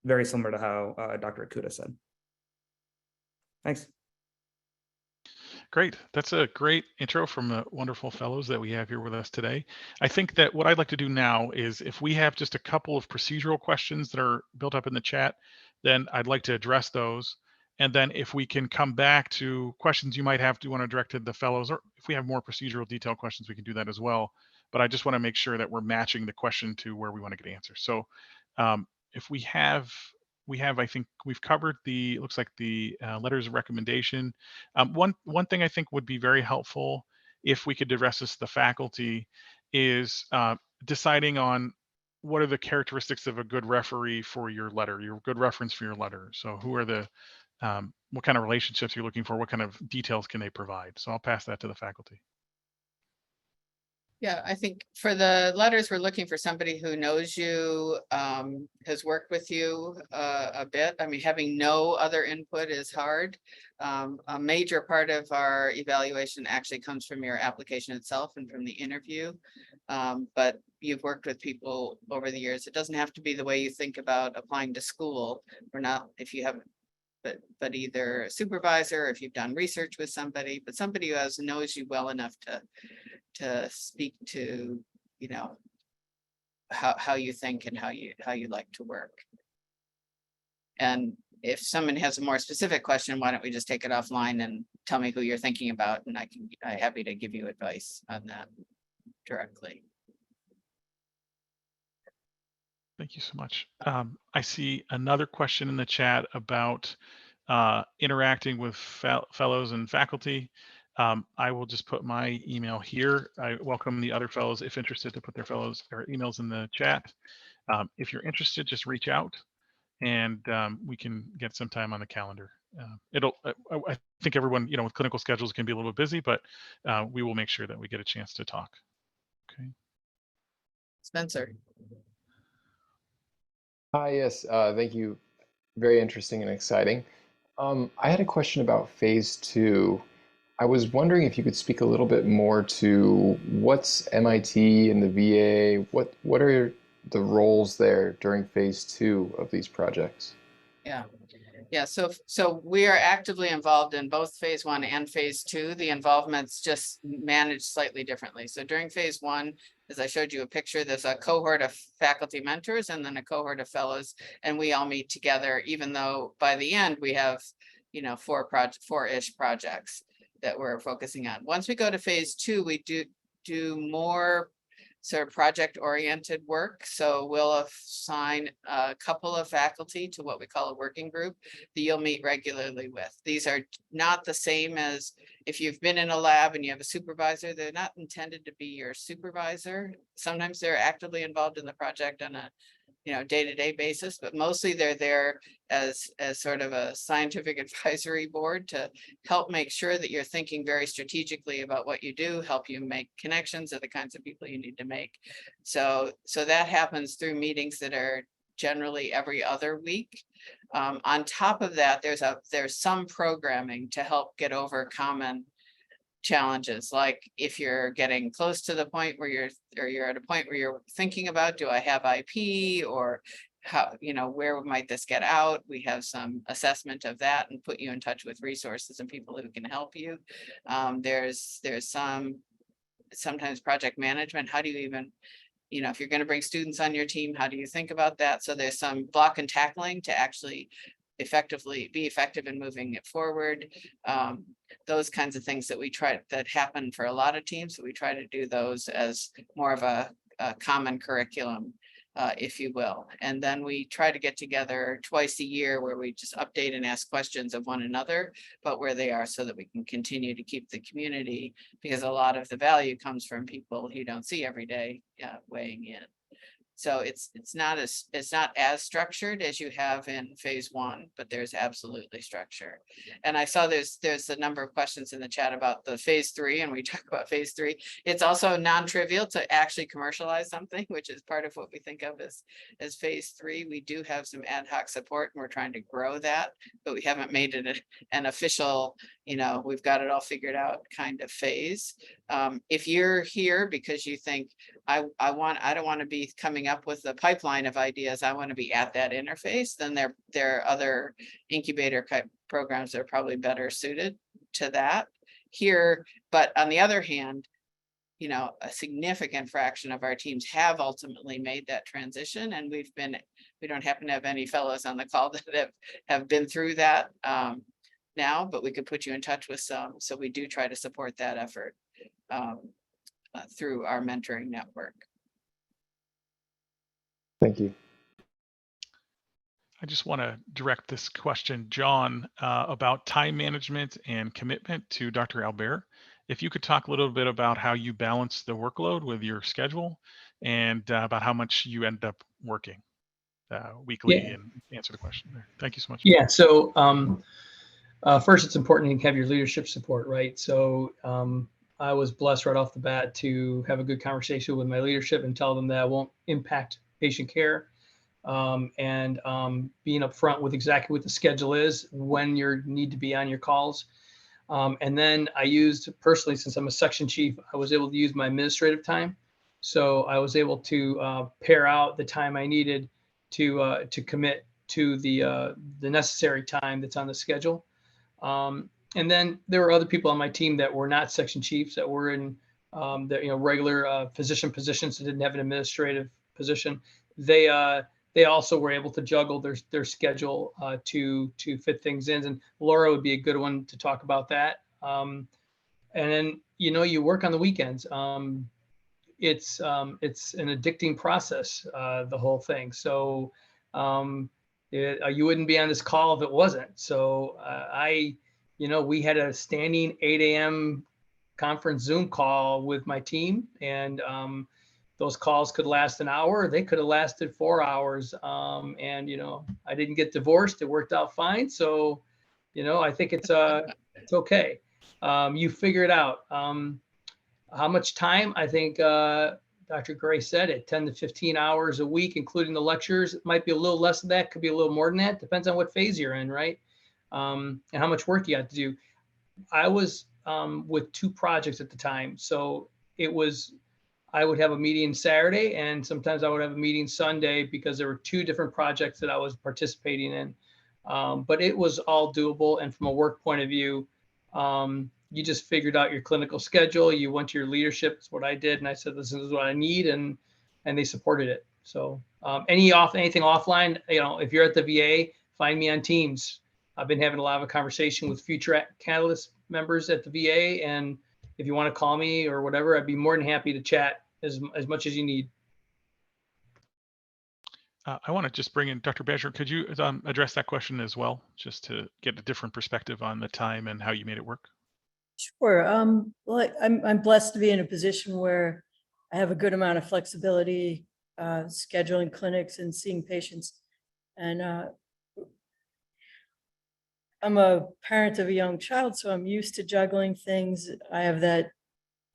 very similar to how Dr. Ikuda said. Thanks.
Great. That's a great intro from the wonderful fellows that we have here with us today. I think that what I'd like to do now is if we have just a couple of procedural questions that are built up in the chat, then I'd like to address those. And then if we can come back to questions you might have to want to direct to the fellows, or if we have more procedural detail questions, we can do that as well. But I just want to make sure that we're matching the question to where we want to get answers. So if we have, I think we've covered it looks like the letters of recommendation. One thing I think would be very helpful if we could address this to the faculty is deciding on what are the characteristics of a good referee for your letter, your good reference for your letter. So who are the, what kind of relationships you're looking for, what kind of details can they provide? So I'll pass that to the faculty.
Yeah, I think for the letters, we're looking for somebody who knows you, has worked with you a bit. I mean, having no other input is hard. A major part of our evaluation actually comes from your application itself and from the interview. But you've worked with people over the years. It doesn't have to be the way you think about applying to school. We're not, if you haven't, but either a supervisor, or if you've done research with somebody, but somebody who knows you well enough to speak to, you know, how you think and how you like to work. And if someone has a more specific question, why don't we just take it offline and tell me who you're thinking about, and I'm happy to give you advice on that directly.
Thank you so much. I see another question in the chat about interacting with fellows and faculty. I will just put my email here. I welcome the other fellows, if interested, to put their fellows or emails in the chat. If you're interested, just reach out and we can get some time on the calendar. I think everyone, you know, with clinical schedules can be a little bit busy, but we will make sure that we get a chance to talk. Okay.
Spencer.
Hi, yes, thank you. Very interesting and exciting. I had a question about phase 2. I was wondering if you could speak a little bit more to what's MIT and the VA, what are the roles there during phase 2 of these projects?
Yeah, so we are actively involved in both phase 1 and phase 2. The involvement's just managed slightly differently. So during phase 1, as I showed you a picture, there's a cohort of faculty mentors and then a cohort of fellows, and we all meet together, even though by the end we have, you know, four-ish projects that we're focusing on. Once we go to phase 2, we do more sort of project-oriented work. So we'll assign a couple of faculty to what we call a working group that you'll meet regularly with. These are not the same as if you've been in a lab and you have a supervisor. They're not intended to be your supervisor. Sometimes they're actively involved in the project on a day-to-day basis, but mostly they're there as sort of a scientific advisory board to help make sure that you're thinking very strategically about what you do, help you make connections of the kinds of people you need to make. So that happens through meetings that are generally every other week. On top of that, there's some programming to help get over common challenges, like if you're getting close to the point where you're at a point where you're thinking about, do I have IP, or how, where might this get out? We have some assessment of that and put you in touch with resources and people who can help you. There's sometimes project management. How do you even, if you're going to bring students on your team, how do you think about that? So there's some block and tackling to actually be effective in moving it forward. Those kinds of things that happen for a lot of teams. So we try to do those as more of a common curriculum if you will. And then we try to get together twice a year where we just update and ask questions of one another, but where they are, so that we can continue to keep the community, because a lot of the value comes from people you don't see every day weighing in. So it's not as structured as you have in phase one, but there's absolutely structure. And I saw there's a number of questions in the chat about the phase three, and we talk about phase three. It's also non-trivial to actually commercialize something, which is part of what we think of as phase three. We do have some ad hoc support, and we're trying to grow that, but we haven't made it an official, we've got it all figured out kind of phase. If you're here because you think I don't want to be coming up with a pipeline of ideas, I want to be at that interface, then there are other incubator type programs that are probably better suited to that here. But on the other hand, a significant fraction of our teams have ultimately made that transition, and we don't happen to have any fellows on the call that have been through that now, but we could put you in touch with some. So we do try to support that effort through our mentoring network.
Thank you.
I just want to direct this question, John, about time management and commitment to Dr. Albert. If you could talk a little bit about how you balance the workload with your schedule, and about how much you end up working weekly, and answer the question there. Thank you so much.
Yeah, so first, it's important to have your leadership support, right? So I was blessed right off the bat to have a good conversation with my leadership and tell them that I won't impact patient care, and being upfront with exactly what the schedule is, when you need to be on your calls. And then I used, personally, since I'm a section chief, I was able to use my administrative time. So I was able to pair out the time I needed to commit to the necessary time that's on the schedule. And then there were other people on my team that were not section chiefs, that were in regular physician positions that didn't have an administrative position. They also were able to juggle their schedule to fit things in. And Laura would be a good one to talk about that. And then you work on the weekends. It's an addicting process, the whole thing. So you wouldn't be on this call if it wasn't. So we had a standing 8 a.m. conference Zoom call with my team, and those calls could last an hour. They could have lasted 4 hours. And I didn't get divorced. It worked out fine. So, I think it's okay. You figure it out. How much time? I think Dr. Gray said it, 10 to 15 hours a week, including the lectures. It might be a little less than that, could be a little more than that. Depends on what phase you're in, right? And how much work you have to do. I was with 2 projects at the time. So I would have a meeting Saturday, and sometimes I would have a meeting Sunday, because there were 2 different projects that I was participating in. But it was all doable. And from a work point of view, you just figured out your clinical schedule. You went to your leadership. That's what I did. And I said, this is what I need. And they supported it. So anything offline, if you're at the VA, find me on Teams. I've been having a lot of a conversation with future Catalyst members at the VA. And if you want to call me or whatever, I'd be more than happy to chat as much as you need.
I want to just bring in Dr. Badger. Could you address that question as well, just to get a different perspective on the time and how you made it work?
Sure. Well, I'm blessed to be in a position where I have a good amount of flexibility, scheduling clinics and seeing patients. And I'm a parent of a young child, so I'm used to juggling things. I have that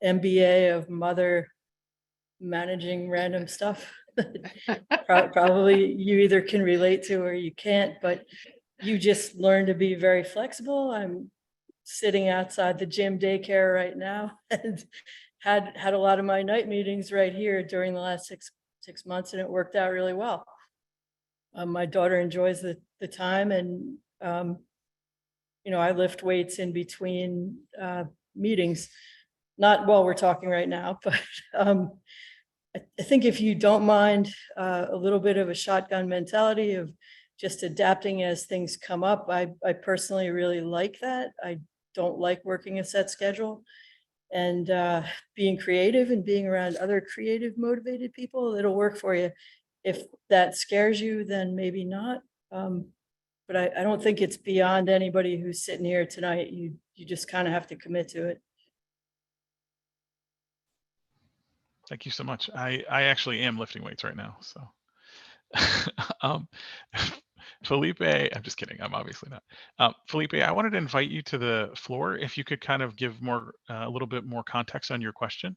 MBA of mother managing random stuff. Probably you either can relate to or you can't, but you just learn to be very flexible. I'm sitting outside the gym daycare right now, and had a lot of my night meetings right here during the last six months, and it worked out really well. My daughter enjoys the time, and I lift weights in between meetings, not while we're talking right now, but I think if you don't mind a little bit of a shotgun mentality of just adapting as things come up, I personally really like that. I don't like working a set schedule, and being creative and being around other creative, motivated people, it'll work for you. if that scares you, then maybe not. But I don't think it's beyond anybody who's sitting here tonight. You just kind of have to commit to it.
Thank you so much. I actually am lifting weights right now. So Felipe, I'm just kidding. I'm obviously not. Felipe, I wanted to invite you to the floor. If you could kind of give more, a little bit more context on your question.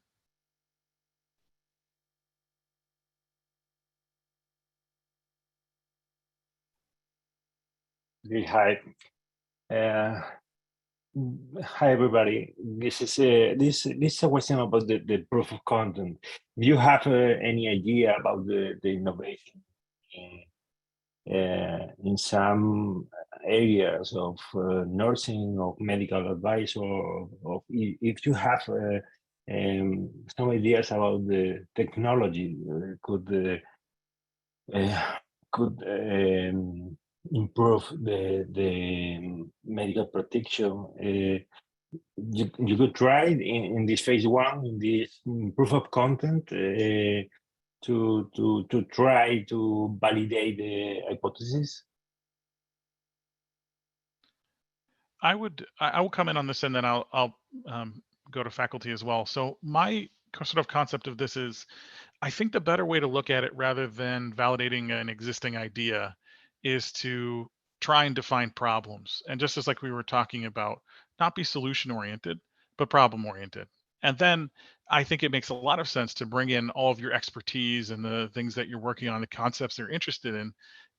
Hi. Hi everybody. This is a question about the proof of content. Do you have any idea about the innovation in some areas of nursing, of medical advice, or of if you have some ideas about the technology could improve the medical protection? You could try in this phase one, in this proof of content, to try to validate the hypothesis.
I will come in on this, and then I'll go to faculty as well. So my sort of concept of this is, I think the better way to look at it, rather than validating an existing idea, is to try and define problems. And just as like we were talking about, not be solution oriented, but problem oriented. And then I think it makes a lot of sense to bring in all of your expertise and the things that you're working on, the concepts you're interested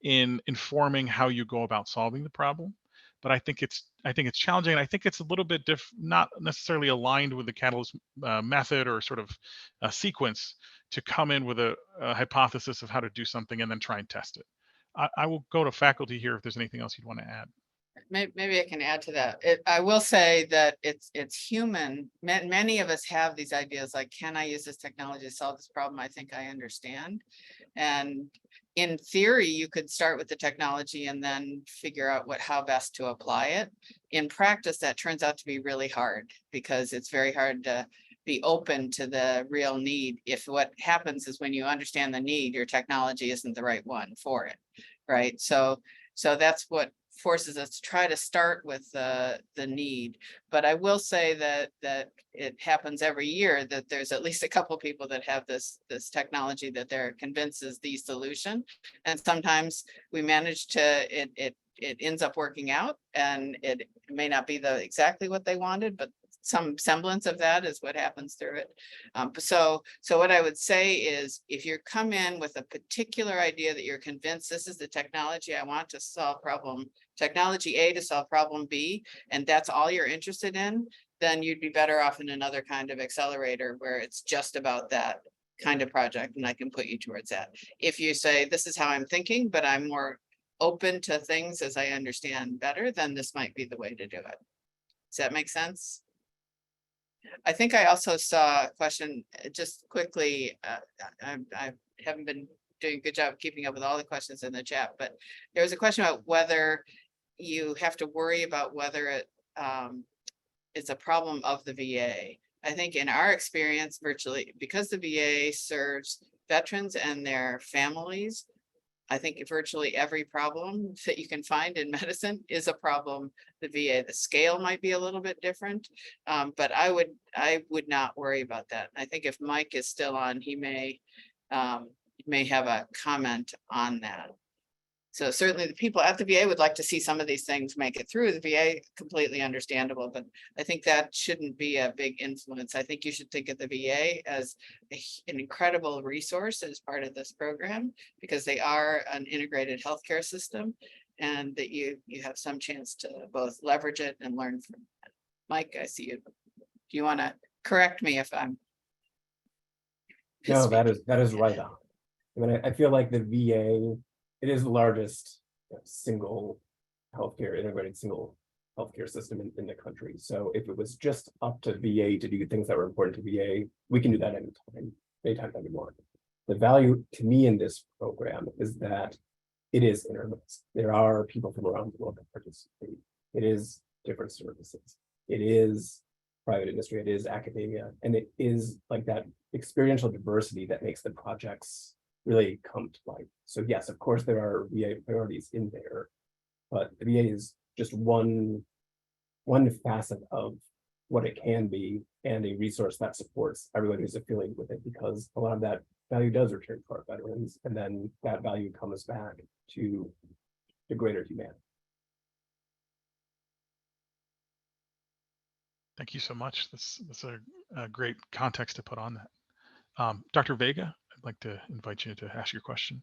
in informing how you go about solving the problem. But I think it's challenging, and I think it's a little bit not necessarily aligned with the Catalyst method or sort of a sequence to come in with a hypothesis of how to do something and then try and test it. I will go to faculty here if there's anything else you'd want to add.
Maybe I can add to that. I will say that it's human. Many of us have these ideas like, can I use this technology to solve this problem? I think I understand. And in theory, you could start with the technology and then figure out how best to apply it. In practice, that turns out to be really hard, because it's very hard to be open to the real need. If what happens is, when you understand the need, your technology isn't the right one for it, right? So that's what forces us to try to start with the need. But I will say that it happens every year that there's at least a couple people that have this technology that they're convinced is the solution. And sometimes we manage to, it ends up working out, and it may not be exactly what they wanted, but some semblance of that is what happens through it. So what I would say is, if you come in with a particular idea that you're convinced this is the technology I want to solve technology A to solve problem B, and that's all you're interested in, then you'd be better off in another kind of accelerator where it's just about that kind of project, and I can put you towards that. If you say, this is how I'm thinking, but I'm more open to things as I understand better, then this might be the way to do it. Does that make sense? I think I also saw a question, just quickly, I haven't been doing a good job of keeping up with all the questions in the chat, but there was a question about whether you have to worry about whether it's a problem of the VA. I think in our experience, virtually, because the VA serves veterans and their families, I think virtually every problem that you can find in medicine is a problem. The VA, the scale might be a little bit different, but I would not worry about that. I think if Mike is still on, he may have a comment on that. So certainly the people at the VA would like to see some of these things make it through the VA, completely understandable, but I think that shouldn't be a big influence. I think you should think of the VA as an incredible resource as part of this program, because they are an integrated healthcare system, and that you have some chance to both leverage it and learn from it. Mike, I see you. Do you want to correct me if I'm?
No, that is right on. I mean, I feel like the VA, it is the largest single integrated single healthcare system in the country. So if it was just up to VA to do things that were important to VA, we can do that anytime anymore. The value to me in this program is that it is intermixed. There are people from around the world that participate. It is different services. It is private industry. It is academia. And it is like that experiential diversity that makes the projects really come to light. So yes, of course, there are VA priorities in there, but the VA is just one facet of what it can be, and a resource that supports everyone who's affiliated with it, because a lot of that value does return to our veterans, and then that value comes back to the greater humanity.
Thank you so much. That's a great context to put on that. Dr. Vega, I'd like to invite you to ask your question.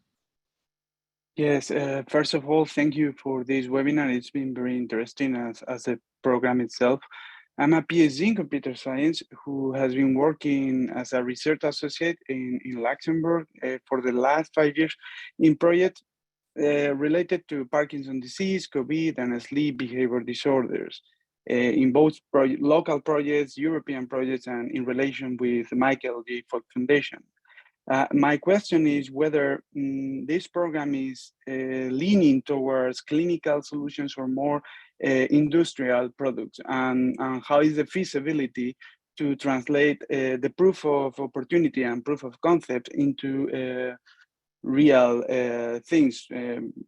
Yes, first of all, thank you for this webinar. It's been very interesting as a program itself. I'm a PhD in computer science who has been working as a research associate in Luxembourg for the last 5 years in projects related to Parkinson's disease, COVID, and sleep behavior disorders in both local projects, European projects, and in relation with Michael J. Fox Foundation. My question is whether this program is leaning towards clinical solutions or more industrial products, and how is the feasibility to translate the proof of opportunity and proof of concept into real things?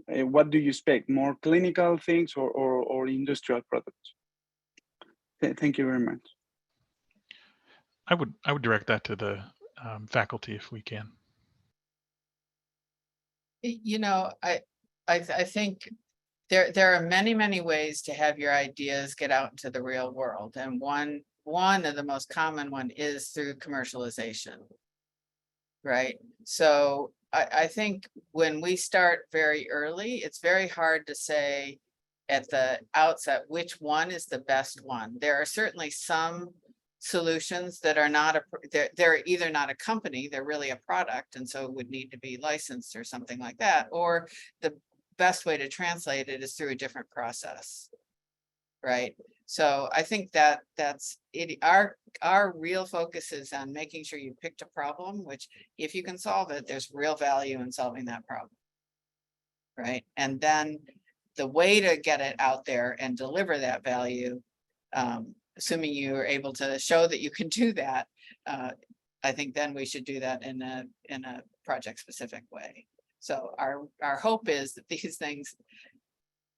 What do you expect, more clinical things or industrial products? Thank you very much.
I would direct that to the faculty if we can.
You know, I think there are many ways to have your ideas get out into the real world, and one of the most common one is through commercialization, right? So I think when we start very early, it's very hard to say at the outset which one is the best one. There are certainly some solutions that are not they're either not a company, they're really a product, and so would need to be licensed or something like that, or the best way to translate it is through a different process, right? So I think that's it. Our real focus is on making sure you picked a problem, which if you can solve it, there's real value in solving that problem, right? And then the way to get it out there and deliver that value, assuming you are able to show that you can do that, I think then we should do that in a project specific way. So our hope is that these things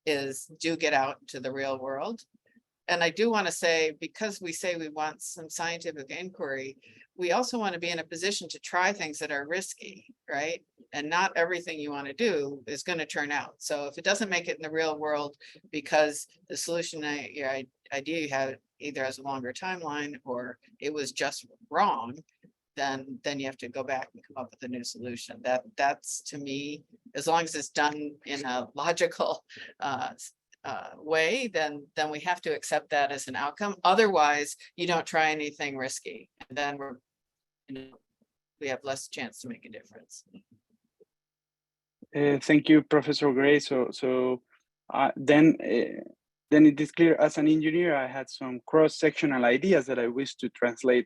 do get out to the real world. And I do want to say, because we say we want some scientific inquiry, we also want to be in a position to try things that are risky, right? And not everything you want to do is going to turn out. So if it doesn't make it in the real world because the solution, your idea you had either has a longer timeline or it was just wrong, then you have to go back and come up with a new solution. That's, to me, as long as it's done in a logical way, then we have to accept that as an outcome. Otherwise, you don't try anything risky, and then we have less chance to make a difference.
Thank you, Professor Gray. So then it is clear, as an engineer, I had some cross-sectional ideas that I wish to translate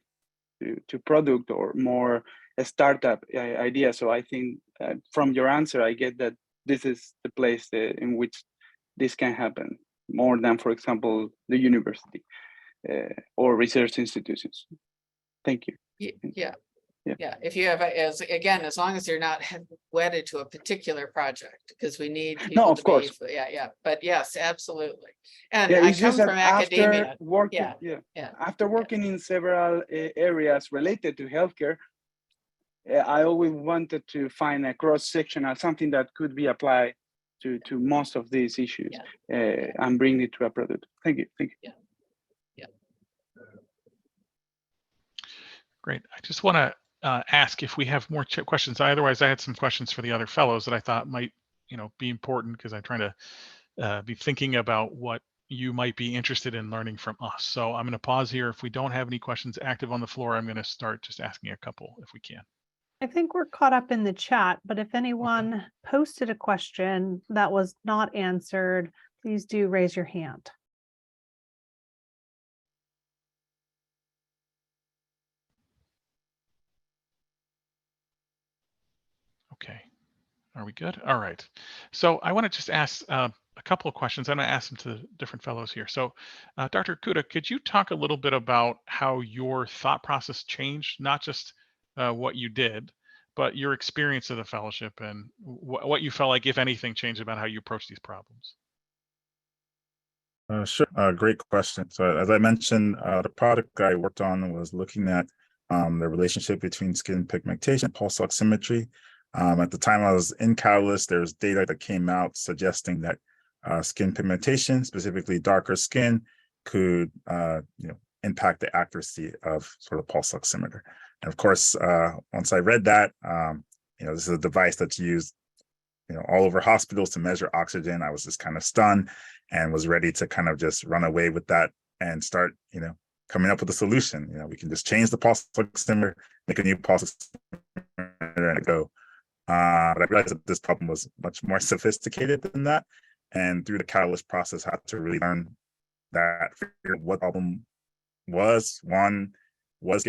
to product or more a startup idea. So I think from your answer, I get that this is the place in which this can happen more than, for example, the university or research institutions. Thank you.
Yeah. If you have, as long as you're not wedded to a particular project, because we need people
no, of course.
But yes, absolutely. And
yeah,
I come from academia.
After working in several areas related to healthcare, I always wanted to find a cross-sectional, something that could be applied to most of these issues and bring it to a product. Thank you.
Great. I just want to ask if we have more questions. Otherwise, I had some questions for the other fellows that I thought might, be important, because I'm trying to be thinking about what you might be interested in learning from us. So I'm going to pause here. If we don't have any questions active on the floor, I'm going to start just asking a couple if we can.
I think we're caught up in the chat, but if anyone posted a question that was not answered, please do raise your hand.
Okay, are we good? All right. So I want to just ask a couple of questions. I'm going to ask them to different fellows here. So Dr. Kuda, could you talk a little bit about how your thought process changed, not just what you did, but your experience of the fellowship and what you felt like, if anything, changed about how you approach these problems.
Sure. Great question. So as I mentioned, the product I worked on was looking at the relationship between skin pigmentation, pulse oximetry. At the time I was in Catalyst, there's data that came out suggesting that skin pigmentation, specifically darker skin, could impact the accuracy of sort of pulse oximeter. And of course, once I read that, this is a device that's used all over hospitals to measure oxygen. I was just kind of stunned and was ready to kind of just run away with that and start, coming up with a solution. We can just change the pulse oximeter, make a new pulse oximeter and go. But I realized that this problem was much more sophisticated than that. And through the Catalyst process, I had to really learn that, figure out what problem was. One, was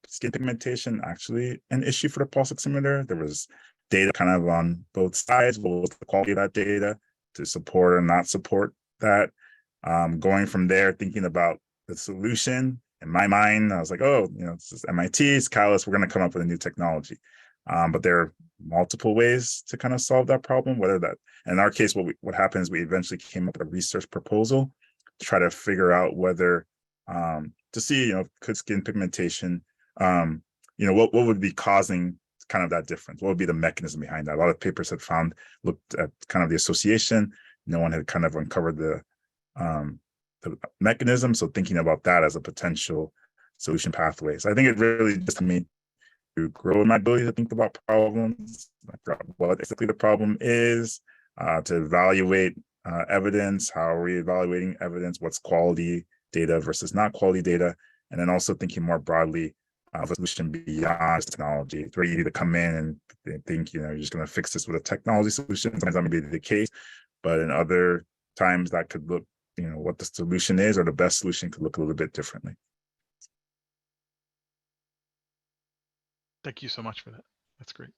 skin pigmentation actually an issue for the pulse oximeter? There was data kind of on both sides. What was the quality of that data to support or not support that? Going from there, thinking about the solution, in my mind, I was like, oh, this is MIT, it's Catalyst, we're going to come up with a new technology. But there are multiple ways to kind of solve that problem, whether that, in our case, what happened is we eventually came up with a research proposal to try to figure out whether, to see, could skin pigmentation, what would be causing kind of that difference? What would be the mechanism behind that? A lot of papers had looked at kind of the association. No one had kind of uncovered the mechanism. So thinking about that as a potential solution pathway. So I think it really just made to grow my ability to think about problems, what exactly the problem is, to evaluate evidence, how are we evaluating evidence, what's quality data versus not quality data, and then also thinking more broadly of a solution beyond technology. It's very easy to come in and think, you're just going to fix this with a technology solution. Sometimes that may be the case, but in other times that could look, what the solution is or the best solution could look a little bit differently.
Thank you so much for that. That's great.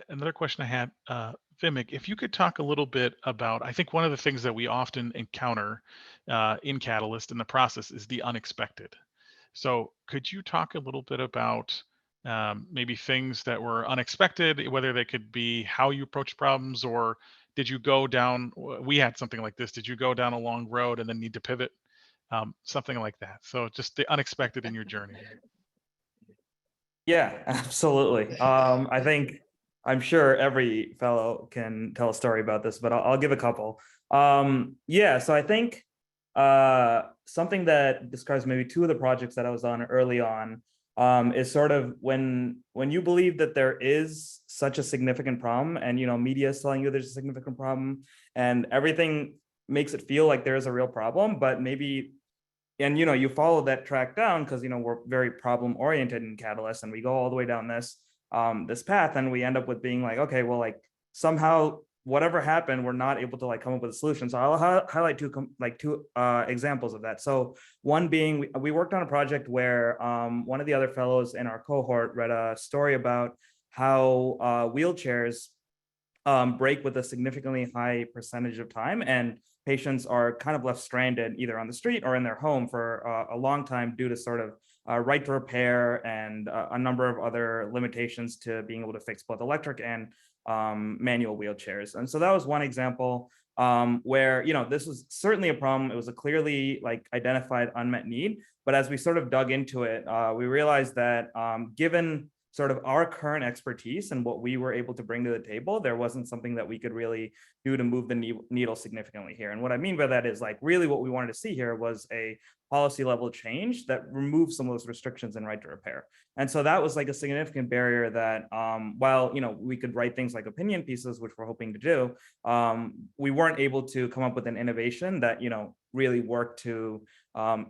Another question I had, Vimik, if you could talk a little bit about, I think one of the things that we often encounter in Catalyst in the process is the unexpected. So could you talk a little bit about maybe things that were unexpected, whether they could be how you approach problems, or did you go down, we had something like this, did you go down a long road and then need to pivot? Something like that. So just the unexpected in your journey.
Yeah, absolutely. I'm sure every fellow can tell a story about this, but I'll give a couple. So I think something that describes maybe two of the projects that I was on early on is sort of when you believe that there is such a significant problem, and media is telling you there's a significant problem, and everything makes it feel like there is a real problem, but maybe. And you follow that track down because we're very problem oriented in Catalyst, and we go all the way down this path, and we end up with being like, okay, well, like somehow whatever happened, we're not able to come up with a solution. So I'll highlight two examples of that. So one being we worked on a project where one of the other fellows in our cohort read a story about how wheelchairs break with a significantly high percentage of time, and patients are kind of left stranded either on the street or in their home for a long time due to sort of right to repair and a number of other limitations to being able to fix both electric and manual wheelchairs. And so that was one example where this was certainly a problem. It was a clearly identified unmet need, but as we sort of dug into it, we realized that given sort of our current expertise and what we were able to bring to the table, there wasn't something that we could really do to move the needle significantly here. And what I mean by that is really what we wanted to see here was a policy level change that removes some of those restrictions in right to repair. And so that was a significant barrier that while we could write things like opinion pieces, which we're hoping to do, we weren't able to come up with an innovation that really worked to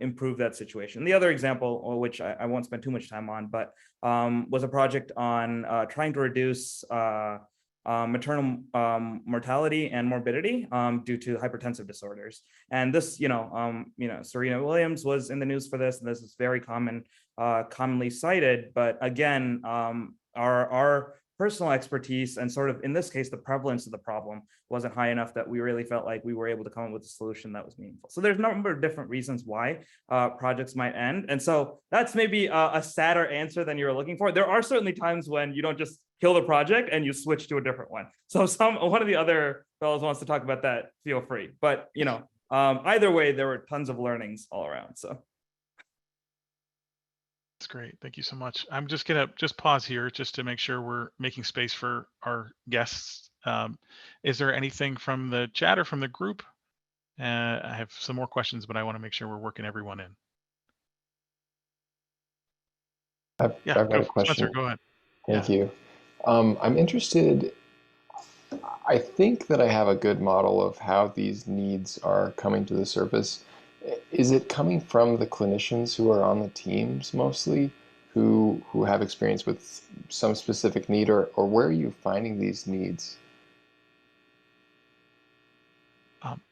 improve that situation. The other example, which I won't spend too much time on, but was a project on trying to reduce maternal mortality and morbidity due to hypertensive disorders. And this, Serena Williams was in the news for this, and this is very commonly cited. But again, our personal expertise and sort of, in this case, the prevalence of the problem wasn't high enough that we really felt like we were able to come up with a solution that was meaningful. So there's a number of different reasons why projects might end. And so that's maybe a sadder answer than you were looking for. There are certainly times when you don't just kill the project and you switch to a different one. So one of the other fellows wants to talk about that, feel free. But, you know, either way, there were tons of learnings all around. So.
That's great. Thank you so much. I'm just gonna pause here just to make sure we're making space for our guests. Is there anything from the chat or from the group? I have some more questions, but I want to make sure we're working everyone in.
I've got a question.
Spencer, go ahead.
Thank you. I'm interested. I think that I have a good model of how these needs are coming to the surface. Is it coming from the clinicians who are on the teams mostly, who have experience with some specific need, or where are you finding these needs?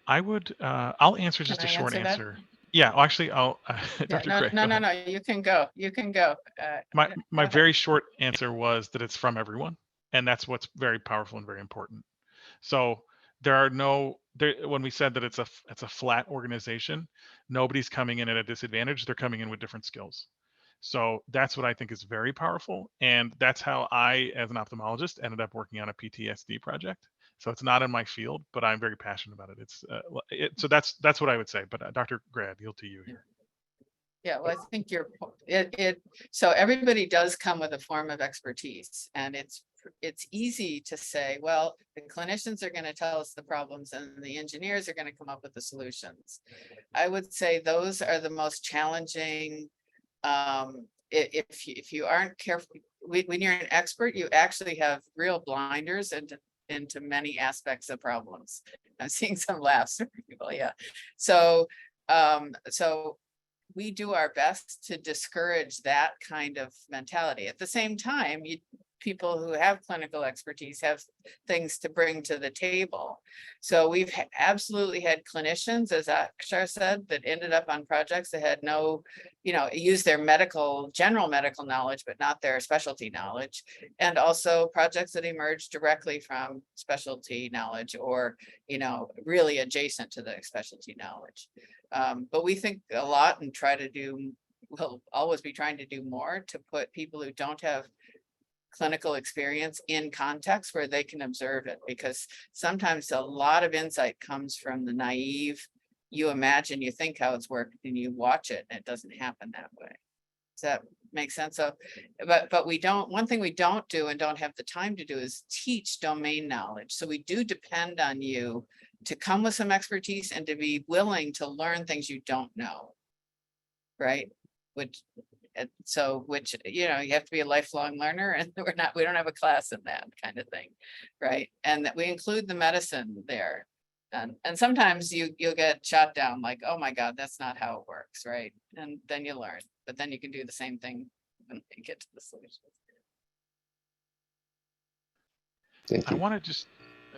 I'll answer just a short answer. Yeah, actually, I'll, Dr. Craig.
No, you can go.
My very short answer was that it's from everyone, and that's what's very powerful and very important. So there are when we said that it's a flat organization, nobody's coming in at a disadvantage. They're coming in with different skills. So that's what I think is very powerful, and that's how I, as an ophthalmologist, ended up working on a PTSD project. So it's not in my field, but I'm very passionate about it. So that's what I would say. But Dr. Grad, yield to you here.
Yeah, well, I think so everybody does come with a form of expertise, and it's easy to say, well, the clinicians are going to tell us the problems and the engineers are going to come up with the solutions. I would say those are the most challenging. If you aren't careful, when you're an expert, you actually have real blinders into many aspects of problems. I'm seeing some laughs from people. Yeah. So we do our best to discourage that kind of mentality. At the same time, people who have clinical expertise have things to bring to the table. So we've absolutely had clinicians, as Akshar said, that ended up on projects that had no, use their general medical knowledge, but not their specialty knowledge. And also projects that emerged directly from specialty knowledge or, really adjacent to the specialty knowledge. But we think a lot and we'll always be trying to do more to put people who don't have clinical experience in context where they can observe it, because sometimes a lot of insight comes from the naive. You imagine, you think how it's worked, and you watch it, and it doesn't happen that way. Does that make sense? So, but one thing we don't do and don't have the time to do is teach domain knowledge. So we do depend on you to come with some expertise and to be willing to learn things you don't know, right? Which you have to be a lifelong learner, and we don't have a class in that kind of thing, right? And that we include the medicine there, and sometimes you'll get shot down like, oh my God, that's not how it works, right? And then you learn, but then you can do the same thing when you get to the solution.
Thank you.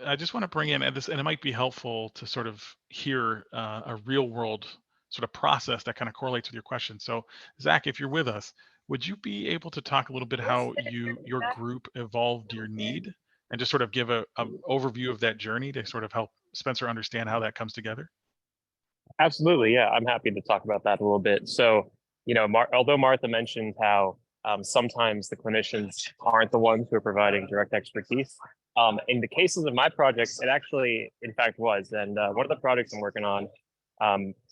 I just want to bring in this, and it might be helpful to sort of hear a real world sort of process that kind of correlates with your question. So Zach, if you're with us, would you be able to talk a little bit how your group evolved your need, and just sort of give an overview of that journey to sort of help Spencer understand how that comes together?
Absolutely. Yeah, I'm happy to talk about that a little bit. So, although Martha mentioned how sometimes the clinicians aren't the ones who are providing direct expertise, in the cases of my projects, it actually, in fact, was. And one of the projects I'm working on,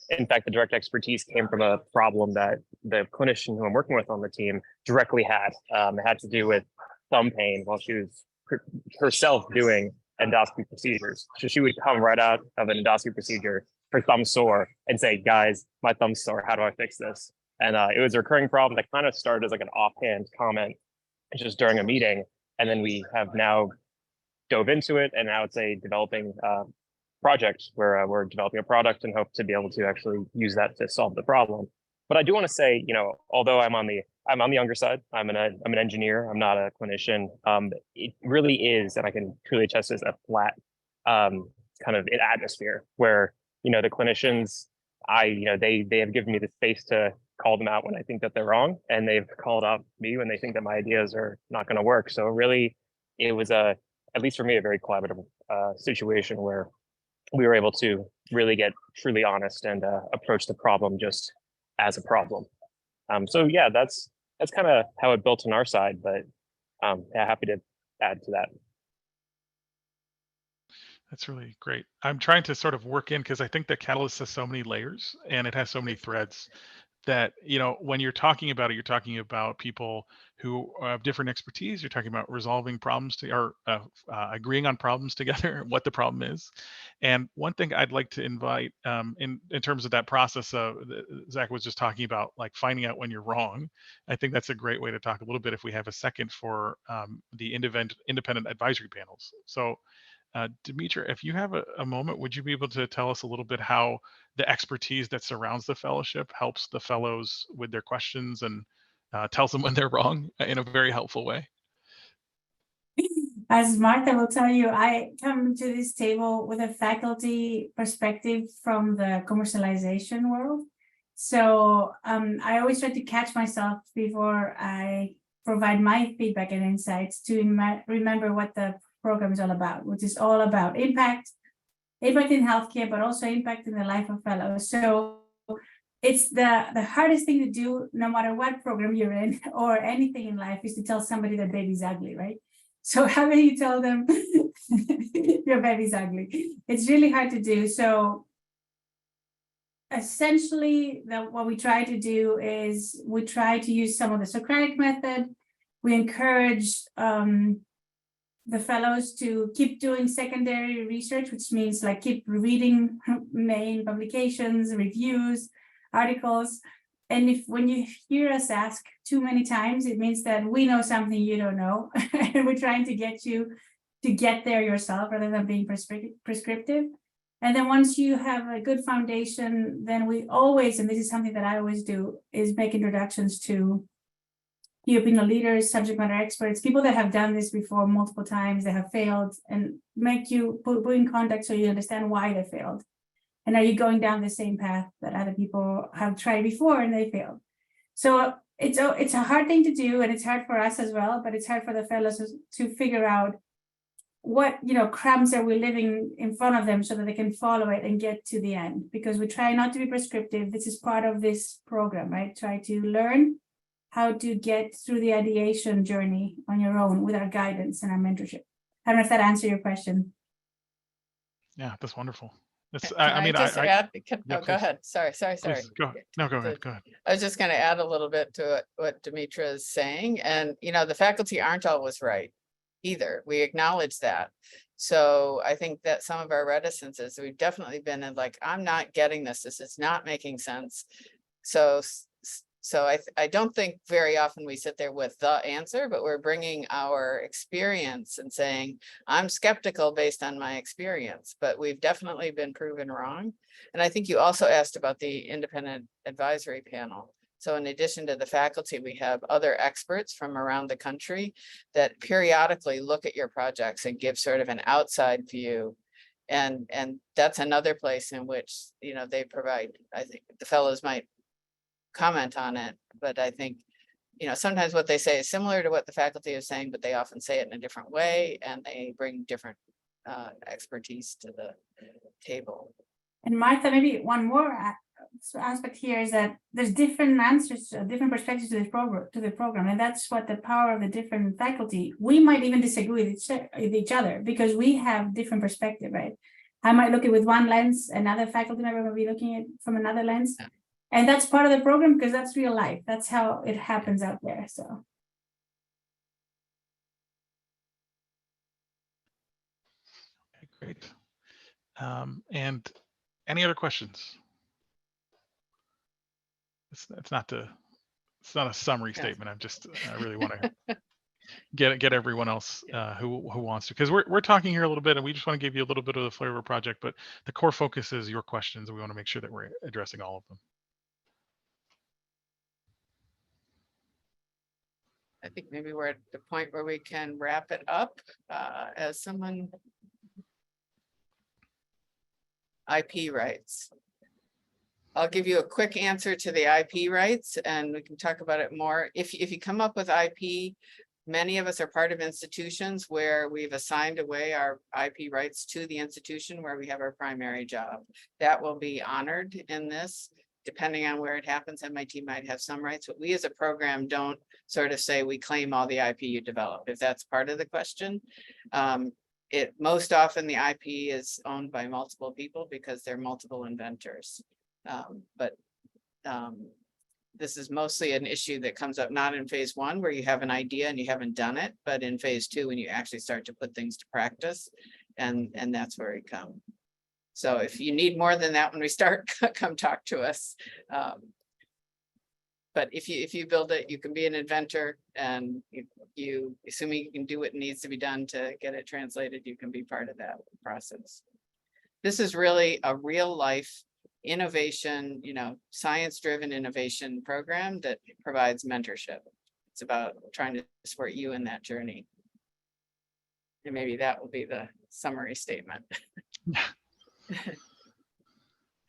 in fact, the direct expertise came from a problem that the clinician who I'm working with on the team directly had. It had to do with thumb pain while she was herself doing endoscopy procedures. So she would come right out of an endoscopy procedure, her thumb sore, and say, guys, my thumb's sore. How do I fix this? And it was a recurring problem that kind of started as like an offhand comment just during a meeting. And then we have now dove into it, and now it's a developing project where we're developing a product and hope to be able to actually use that to solve the problem. But I do want to say, although I'm on the younger side, I'm an engineer, I'm not a clinician. It really is, and I can truly attest this, a flat kind of atmosphere where the clinicians, they have given me the space to call them out when I think that they're wrong, and they've called out me when they think that my ideas are not going to work. So really, it was at least for me, a very collaborative situation where we were able to really get truly honest and approach the problem just as a problem. So yeah, that's kind of how it built on our side, but yeah, happy to add to that.
That's really great. I'm trying to sort of work in, because I think that Catalyst has so many layers and it has so many threads that, you know, when you're talking about it, you're talking about people who have different expertise. You're talking about resolving problems or agreeing on problems together, what the problem is. And one thing I'd like to invite in terms of that process Zach was just talking about, like finding out when you're wrong. I think that's a great way to talk a little bit, if we have a second, for the independent advisory panels. So Dimitra, if you have a moment, would you be able to tell us a little bit how the expertise that surrounds the fellowship helps the fellows with their questions and tells them when they're wrong in a very helpful way?
As Martha will tell you, I come to this table with a faculty perspective from the commercialization world. So I always try to catch myself before I provide my feedback and insights to remember what the program is all about, which is all about impact in healthcare, but also impact in the life of fellows. So it's the hardest thing to do, no matter what program you're in or anything in life, is to tell somebody that baby's ugly, right? So how do you tell them your baby's ugly? It's really hard to do. So essentially, what we try to do is we try to use some of the Socratic method. We encourage the fellows to keep doing secondary research, which means like keep reading main publications, reviews, articles. And when you hear us ask too many times, it means that we know something you don't know. And we're trying to get you to get there yourself rather than being prescriptive. And then once you have a good foundation, then we always, and this is something that I always do, is make introductions to key opinion leaders, subject matter experts, people that have done this before multiple times, that have failed, and make you put in context so you understand why they failed. And are you going down the same path that other people have tried before and they failed? So it's a hard thing to do, and it's hard for us as well, but it's hard for the fellows to figure out what, crumbs are we living in front of them so that they can follow it and get to the end, because we try not to be prescriptive. This is part of this program, right? Try to learn how to get through the ideation journey on your own with our guidance and our mentorship. I don't know if that answered your question.
Yeah, that's wonderful.
Go ahead. Sorry.
Please, go ahead.
I was just going to add a little bit to what Dimitra is saying. And, the faculty aren't always right either. We acknowledge that. So I think that some of our reticences, we've definitely been in like, I'm not getting this. This is not making sense. So I don't think very often we sit there with the answer, but we're bringing our experience and saying, I'm skeptical based on my experience, but we've definitely been proven wrong. And I think you also asked about the independent advisory panel. So in addition to the faculty, we have other experts from around the country that periodically look at your projects and give sort of an outside view. And that's another place in which, they provide, I think the fellows might comment on it, but I think, sometimes what they say is similar to what the faculty is saying, but they often say it in a different way, and they bring different expertise to the table.
And Martha, maybe one more aspect here is that there's different answers, different perspectives to the program, and that's what the power of the different faculty. We might even disagree with each other because we have different perspective, right? I might look at it with one lens, another faculty member will be looking at it from another lens. Yeah. And that's part of the program because that's real life. That's how it happens out there. So.
Okay, great. And any other questions? It's not a summary statement. I really want to get everyone else who wants to, because we're talking here a little bit, and we just want to give you a little bit of the flavor of the project. But the core focus is your questions, and we want to make sure that we're addressing all of them.
I think maybe we're at the point where we can wrap it up as someone. IP rights. I'll give you a quick answer to the IP rights, and we can talk about it more. If you come up with IP, Many of us are part of institutions where we've assigned away our IP rights to the institution where we have our primary job. That will be honored in this. Depending on where it happens, MIT might have some rights, but we as a program don't sort of say we claim all the IP you develop, if that's part of the question. Most often the IP is owned by multiple people because they're multiple inventors. This is mostly an issue that comes up not in phase 1 where you have an idea and you haven't done it, but in phase 2 when you actually start to put things to practice, and that's where we come. So if you need more than that when we start, come talk to us. But if you build it, you can be an inventor, and you assuming you can do what needs to be done to get it translated, you can be part of that process. This is really a real life innovation, science-driven innovation program that provides mentorship. It's about trying to support you in that journey. And maybe that will be the summary statement.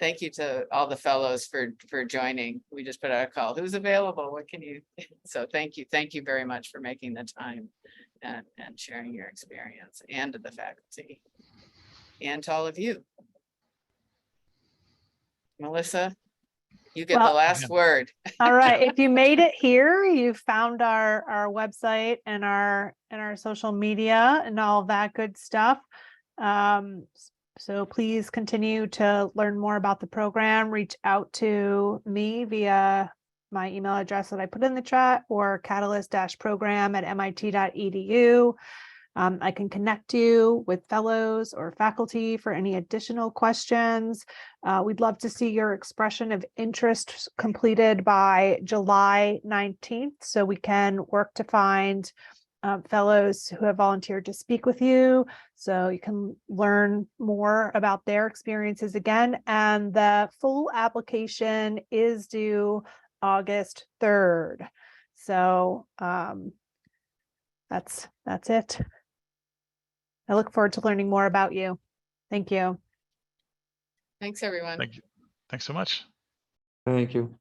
Thank you to all the fellows for joining. We just put out a call. Who's available? What can you? So thank you very much for making the time and sharing your experience, and to the faculty and to all of you. Melissa, you get the last word.
All right. If you made it here, you found our website and our social media and all that good stuff. So please continue to learn more about the program. Reach out to me via my email address that I put in the chat, or catalyst-program@mit.edu. I can connect you with fellows or faculty for any additional questions. We'd love to see your expression of interest completed by July 19th, so we can work to find fellows who have volunteered to speak with you, so you can learn more about their experiences again. And the full application is due August 3rd. So that's it. I look forward to learning more about you. Thank you.
Thanks, everyone.
Thank you. Thanks so much.
Thank you.